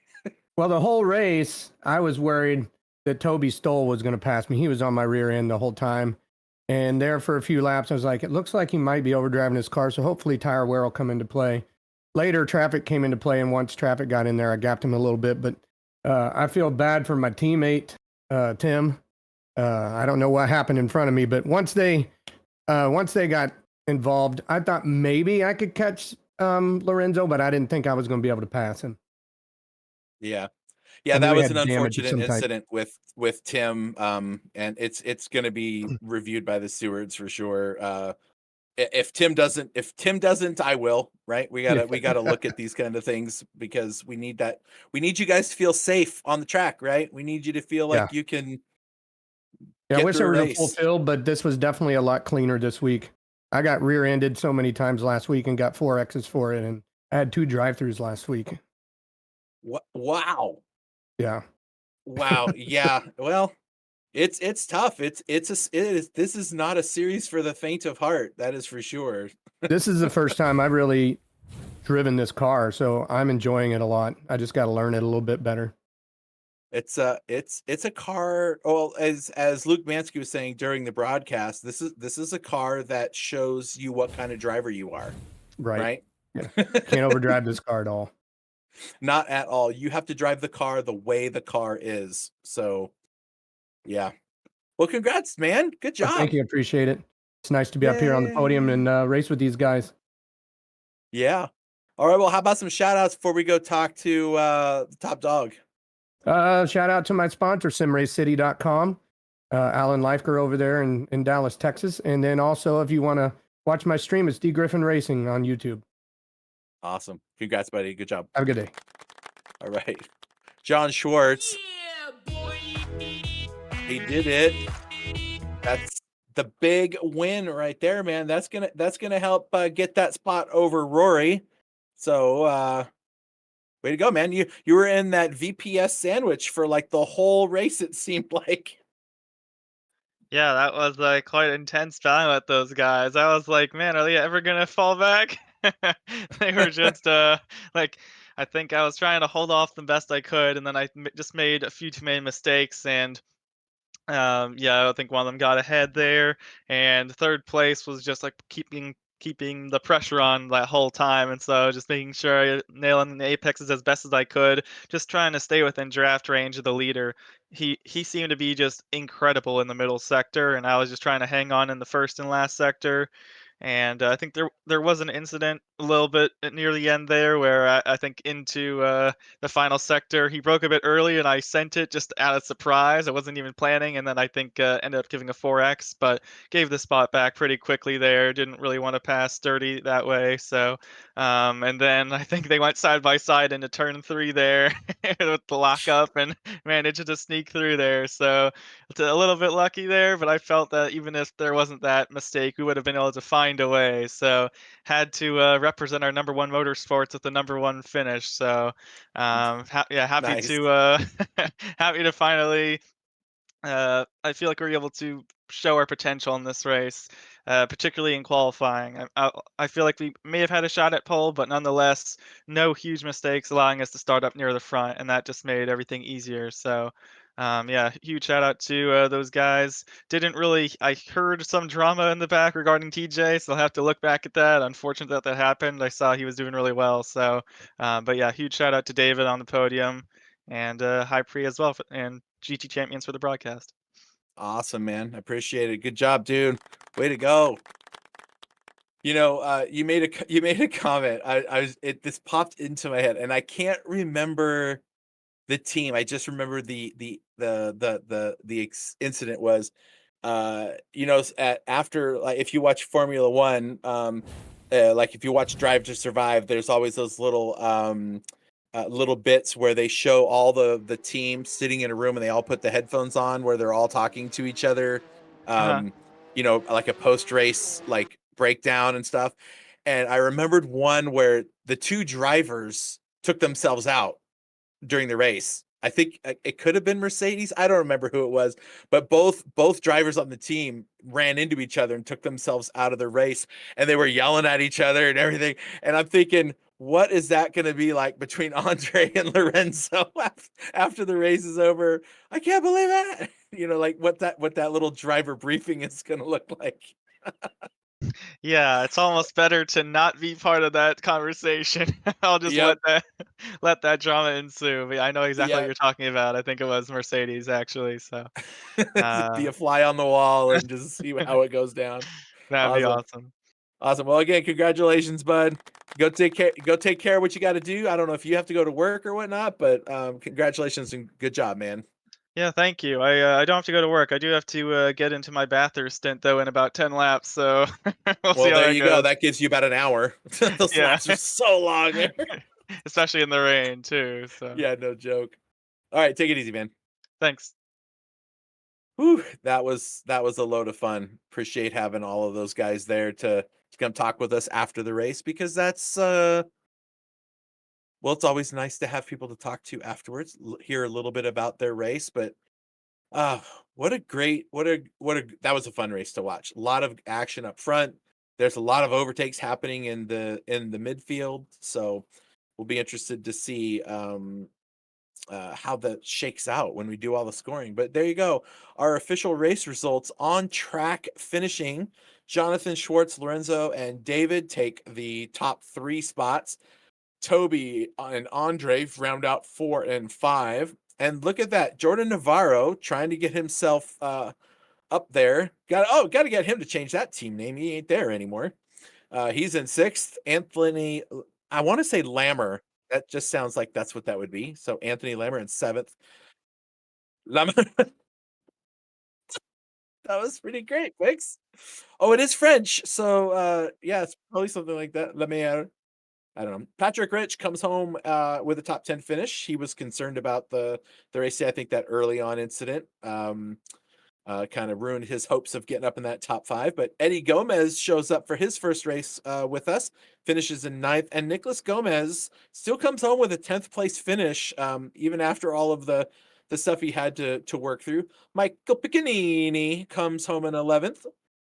S9: well, the whole race, I was worried that Toby Stoll was going to pass me. He was on my rear end the whole time. And there for a few laps, I was like, it looks like he might be overdriving his car. So hopefully tire wear will come into play. Later, traffic came into play. And once traffic got in there, I gapped him a little bit. But I feel bad for my teammate, Tim. I don't know what happened in front of me. But once they got involved, I thought maybe I could catch Lorenzo, but I didn't think I was going to be able to pass him.
S5: Yeah.
S9: I
S5: That
S9: knew he
S5: was
S9: had
S5: an
S9: damage of
S5: unfortunate
S9: some type.
S5: incident with Tim. And it's going to be reviewed by the stewards for sure. If Tim doesn't, I will. Right? We gotta look at these kind of things because we need that. We need you guys to feel safe on the track, right? We need you to feel like you can.
S9: Yeah, I wish there
S5: through a
S9: was a
S5: race.
S9: full field, but this was definitely a lot cleaner this week. I got rear-ended so many times last week and got 4Xs for it, and I had 2 drive-throughs last week.
S5: What? Wow.
S9: Yeah.
S5: Wow. Yeah. Well, it's tough. This is not a series for the faint of heart. That is for sure.
S9: This is the first time I've really driven this car, so I'm enjoying it a lot. I just got to learn it a little bit better.
S5: It's a car. Well, as Luke Manske was saying during the broadcast, this is a car that shows you what kind of driver you are. Right?
S9: Yeah. Can't overdrive this car at all.
S5: Not at all. You have to drive the car the way the car is. So, yeah. Well, congrats, man. Good job.
S9: Thank you. Appreciate it. It's nice to be up here on the podium and race with these guys.
S5: Yeah. All right. Well, how about some shout outs before we go talk to the top dog?
S9: Shout out to my sponsor, simracecity.com, Alan Leifker over there in Dallas, Texas. And then also, if you want to watch my stream, it's D Griffin Racing on YouTube.
S5: Awesome. Congrats, buddy. Good job.
S9: Have a good day.
S5: All right. John Schwartz. He did it. That's the big win right there, man. That's gonna help get that spot over Rory. So way to go, man. You were in that VPS sandwich for like the whole race, it seemed like.
S7: Yeah, that was quite intense battle with those guys. I was like, man, are they ever gonna fall back? They were just like, I think I was trying to hold off the best I could, and then I just made a few too many mistakes, and yeah, I think one of them got ahead there, and third place was just like keeping the pressure on that whole time, and so just making sure I nailing the apexes as best as I could, just trying to stay within draft range of the leader. He seemed to be just incredible in the middle sector, and I was just trying to hang on in the first and last sector. And I think there was an incident a little bit near the end there where I think into the final sector he broke a bit early, and I sent it just out of surprise. I wasn't even planning, and then I think ended up giving a 4X, but gave the spot back pretty quickly there. Didn't really want to pass Sturdy that way, so and then I think they went side by side into turn 3 there with the lockup and managed to sneak through there. So it's a little bit lucky there, but I felt that even if there wasn't that mistake, we would have been able to find a way. So had to represent our number 1 motorsports with the number 1 finish. So happy
S5: Nice.
S7: to happy to finally. I feel like we're able to show our potential in this race, particularly in qualifying. I feel like we may have had a shot at pole, but nonetheless, no huge mistakes, allowing us to start up near the front, and that just made everything easier. So, yeah, huge shout out to those guys. I heard some drama in the back regarding TJ, so I'll have to look back at that. Unfortunate that happened. I saw he was doing really well. So, but yeah, huge shout out to David on the podium, and High Pre as well, and GT champions for the broadcast.
S5: Awesome, man. I appreciate it. Good job, dude. Way to go. You know, you made a comment. This popped into my head, and I can't remember the team. I just remember the incident was, you know, after, like, if you watch Formula One, like if you watch Drive to Survive, there's always those little bits where they show all the team sitting in a room and they all put the headphones on where they're all talking to each other, you know, like a post-race like breakdown and stuff. And I remembered one where the 2 drivers took themselves out during the race. I think it could have been Mercedes. I don't remember who it was, but both drivers on the team ran into each other and took themselves out of the race, and they were yelling at each other and everything. And I'm thinking, what is that going to be like between Andre and Lorenzo after the race is over? I can't believe it. Like what that little driver briefing is going to look like.
S10: Yeah, it's almost better to not be part of that conversation. I'll just
S5: Yep.
S10: let that drama ensue. But I know exactly what
S5: Yeah.
S10: you're talking about. I think it was Mercedes actually. So
S5: Be a fly on the wall and just see how it goes down.
S10: that'd be awesome.
S5: Awesome. Well, again, congratulations, bud. Go take care of what you got to do. I don't know if you have to go to work or whatnot, but congratulations and good job, man.
S10: Yeah, thank you. I don't have to go to work. I do have to get into my bathroom stint though in about 10 laps. So we'll see how
S5: there
S10: that
S5: you
S10: goes.
S5: go. That gives you about an hour. Those
S10: Yeah.
S5: laps are so long,
S10: especially in the rain too. So
S5: yeah, no joke. All right, take it easy, man.
S10: Thanks.
S5: Whew, that was a load of fun. Appreciate having all of those guys there to come talk with us after the race, because that's well, it's always nice to have people to talk to afterwards, hear a little bit about their race. But that was a fun race to watch. A lot of action up front. There's a lot of overtakes happening in the midfield, so we'll be interested to see how that shakes out when we do all the scoring. But there you go, our official race results on track finishing. Jonathan, Schwartz, Lorenzo, and David take the top 3 spots. Toby and Andre round out 4 and 5. And look at that, Jordan Navarro trying to get himself up there. Got to get him to change that team name. He ain't there anymore. He's in 6th. Anthony, I want to say Lammer. That just sounds like that's what that would be. So Anthony Lammer in 7th. Lammer. That was pretty great. Thanks. Oh, it is French. So yeah, it's probably something like that. I don't know. Patrick Rich comes home with a top 10 finish. He was concerned about the race. I think that early on incident kind of ruined his hopes of getting up in that top 5. But Eddie Gomez shows up for his first race with us, finishes in 9th. And Nicholas Gomez still comes home with a 10th place finish, even after all of the stuff he had to work through. Michael Piccinini comes home in 11th.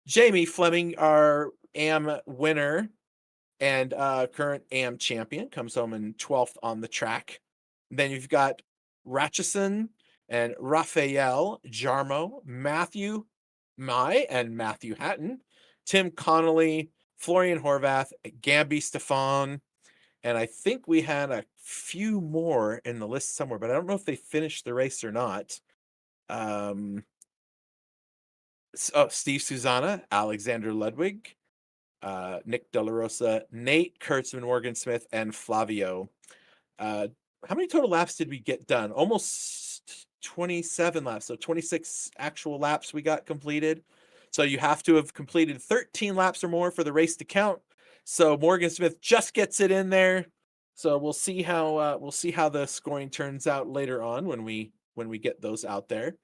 S5: Jamie Fleming, our AM winner and current AM champion, comes home in 12th on the track. Then you've got Ratchison and Raphael Jarmo, Matthew Mai and Matthew Hatton, Tim Connolly, Florian Horvath, Gamby Stefan, and I think we had a few more in the list somewhere, but I don't know if they finished the race or not. Steve Susanna, Alexander Ludwig, Nick De La Rosa, Nate Kurtzman, Morgan Smith, and Flavio. How many total laps did we get done? Almost 27 laps. So 26 actual laps we got completed. So you have to have completed 13 laps or more for the race to count. So Morgan Smith just gets it in there. So we'll see how the scoring turns out later on when we get those out there.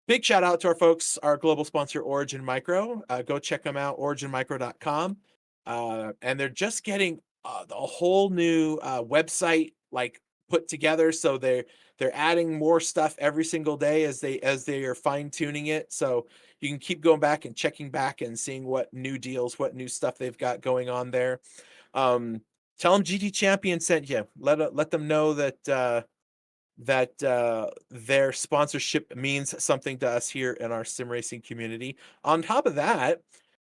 S5: Big shout out to our folks, our global sponsor, Origin Micro. Go check them out, originmicro.com. And they're just getting the whole new website put together. So they're adding more stuff every single day as they are fine tuning it. So you can keep going back and checking back and seeing what new deals, what new stuff they've got going on there. Tell them GT Champion sent you. Let them know that their sponsorship means something to us here in our sim racing community. On top of that,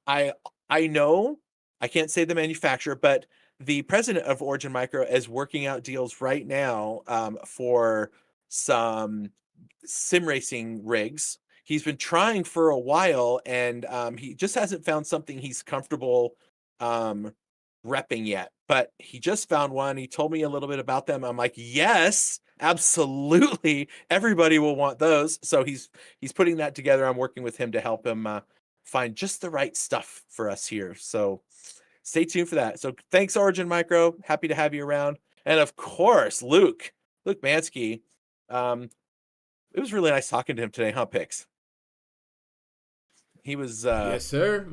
S5: I know, I can't say the manufacturer, but the president of Origin Micro is working out deals right now for some sim racing rigs. He's been trying for a while, and he just hasn't found something he's comfortable repping yet. But he just found one. He told me a little bit about them. I'm like, yes, absolutely. Everybody will want those. So he's putting that together. I'm working with him to help him find just the right stuff for us here. So stay tuned for that. So thanks, Origin Micro. Happy to have you around. And of course, Luke Manske. It was really nice talking to him today, huh, Pix? He was
S3: yes, sir.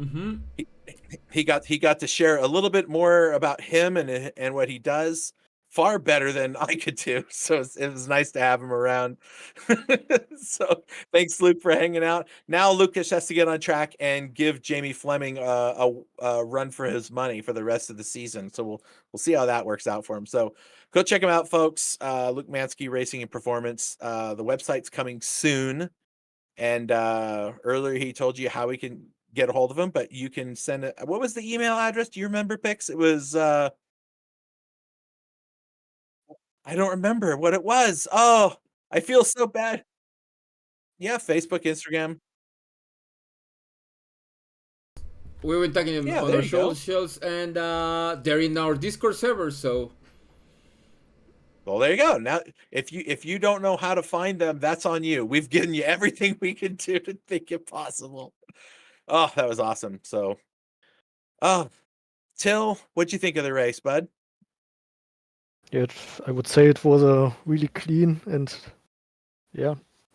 S5: He got to share a little bit more about him and what he does. far better than I could do. So it was nice to have him around. So thanks, Luke, for hanging out. Now Lucas has to get on track and give Jamie Fleming a run for his money for the rest of the season. So we'll see how that works out for him. So go check him out, folks. Luke Manske, Racing and Performance. The website's coming soon. And earlier he told you how we can get a hold of him, but you can send it. What was the email address? Do you remember, Pix? It was I don't remember what it was. Oh, I feel so bad. Yeah, Facebook, Instagram.
S3: We've been talking
S5: Yeah,
S3: on
S5: there
S3: our
S5: you go.
S3: shows, and they're in our Discord server. So,
S5: Well, there you go. Now, if you don't know how to find them, that's on you. We've given you everything we can do to make it possible. Oh, that was awesome. So, oh, Till, what'd you think of the race, bud?
S4: Yeah, I would say it was a really clean and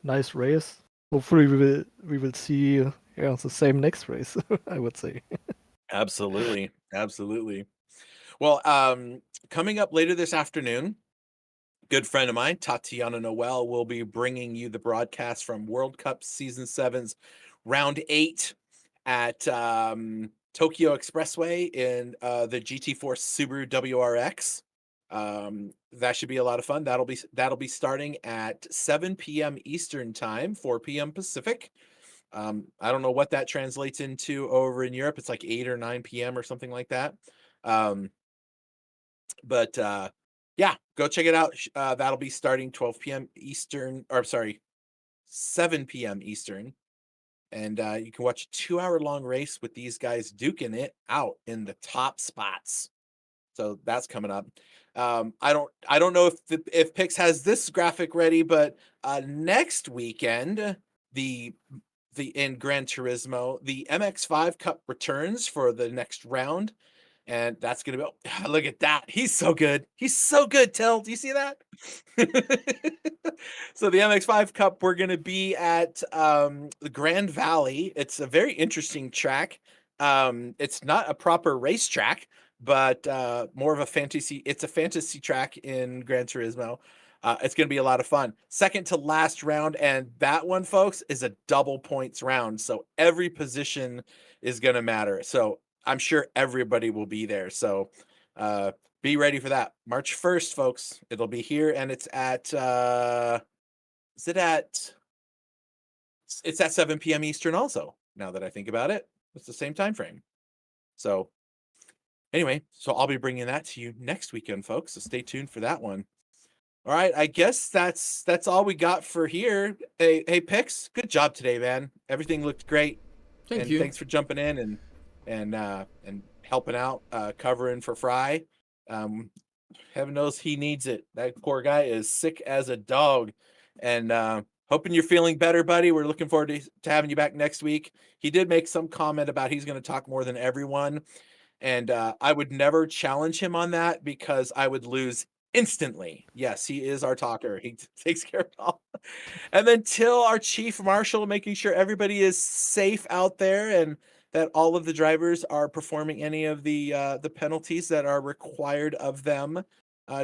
S4: nice race. Hopefully we will see the same next race, I would say.
S5: Absolutely. Absolutely. Well, coming up later this afternoon, good friend of mine, Tatiana Noel, will be bringing you the broadcast from World Cup Season 7's Round 8 at Tokyo Expressway in the GT4 Subaru WRX. That should be a lot of fun. That'll be starting at 7 p.m. Eastern Time, 4 p.m. Pacific. I don't know what that translates into over in Europe. It's like 8 or 9 p.m. or something like that. But yeah, go check it out. That'll be starting 12 p.m. Eastern, or sorry, 7 p.m. Eastern. And you can watch a 2-hour-long race with these guys duking it out in the top spots. So that's coming up. I don't know if Pix has this graphic ready, but next weekend, in Gran Turismo, the MX5 Cup returns for the next round. And that's going to be, look at that. He's so good. He's so good, Till. Do you see that? So the MX5 Cup, we're going to be at the Grand Valley. It's a very interesting track. It's not a proper racetrack, but more of a fantasy. It's a fantasy track in Gran Turismo. It's going to be a lot of fun. Second to last round, and that one, folks, is a double points round. So every position is going to matter. So I'm sure everybody will be there. So be ready for that. March 1st, folks. It'll be here, and it's at it's at 7 p.m. Eastern also, now that I think about it. It's the same time frame. So anyway, so I'll be bringing that to you next weekend, folks. So stay tuned for that one. All right, I guess that's all we got for here. Hey, Pix, good job today, man. Everything looked great.
S3: thank you.
S5: Thanks for jumping in and helping out, covering for Fry. Heaven knows he needs it. That poor guy is sick as a dog. And hoping you're feeling better, buddy. We're looking forward to having you back next week. He did make some comment about he's going to talk more than everyone. And I would never challenge him on that because I would lose instantly. Yes, he is our talker. He takes care of it all. And then Till, our chief marshal, making sure everybody is safe out there and that all of the drivers are performing any of the penalties that are required of them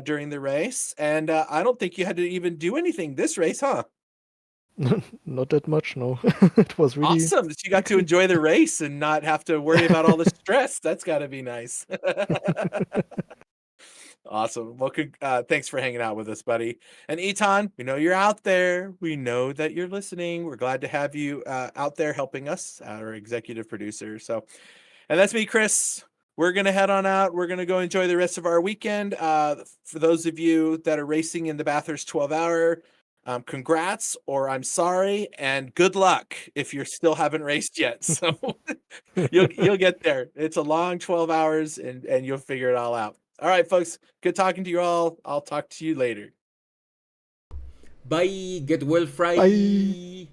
S5: during the race. And I don't think you had to even do anything this race, huh?
S4: Not that much, no. It was really
S5: awesome that you got to enjoy the race and not have to worry about all the stress. That's got to be nice. Awesome. Well, thanks for hanging out with us, buddy. And Eton, we know you're out there. We know that you're listening. We're glad to have you out there helping us, our executive producer. So, and that's me, Chris. We're going to head on out. We're going to go enjoy the rest of our weekend. For those of you that are racing in the Bathurst 12-hour, congrats, or I'm sorry, and good luck if you still haven't raced yet. So you'll get there. It's a long 12 hours, and you'll figure it all out. All right, folks. Good talking to you all. I'll talk to you later.
S3: Bye. Get well, Fry.
S4: Bye.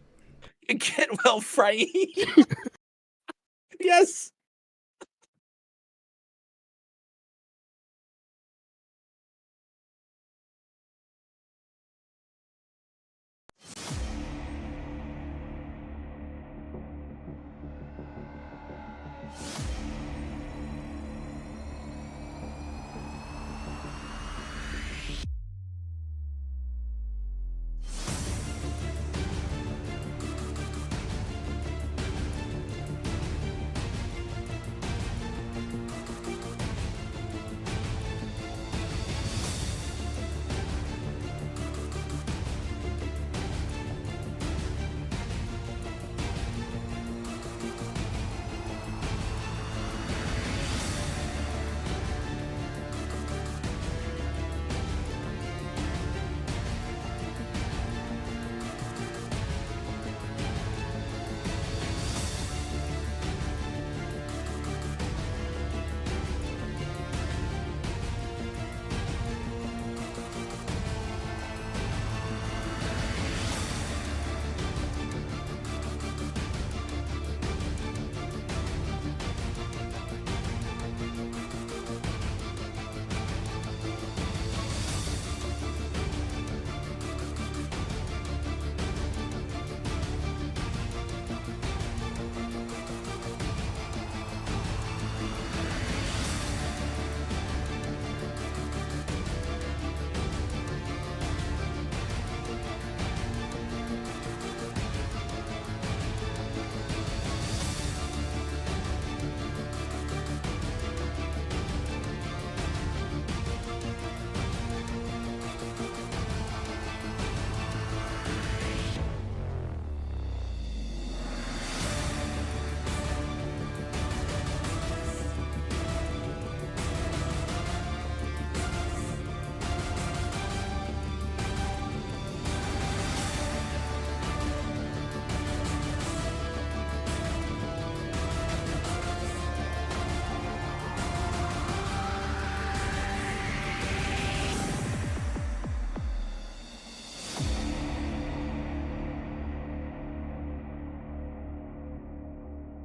S5: Get well, Fry. Yes.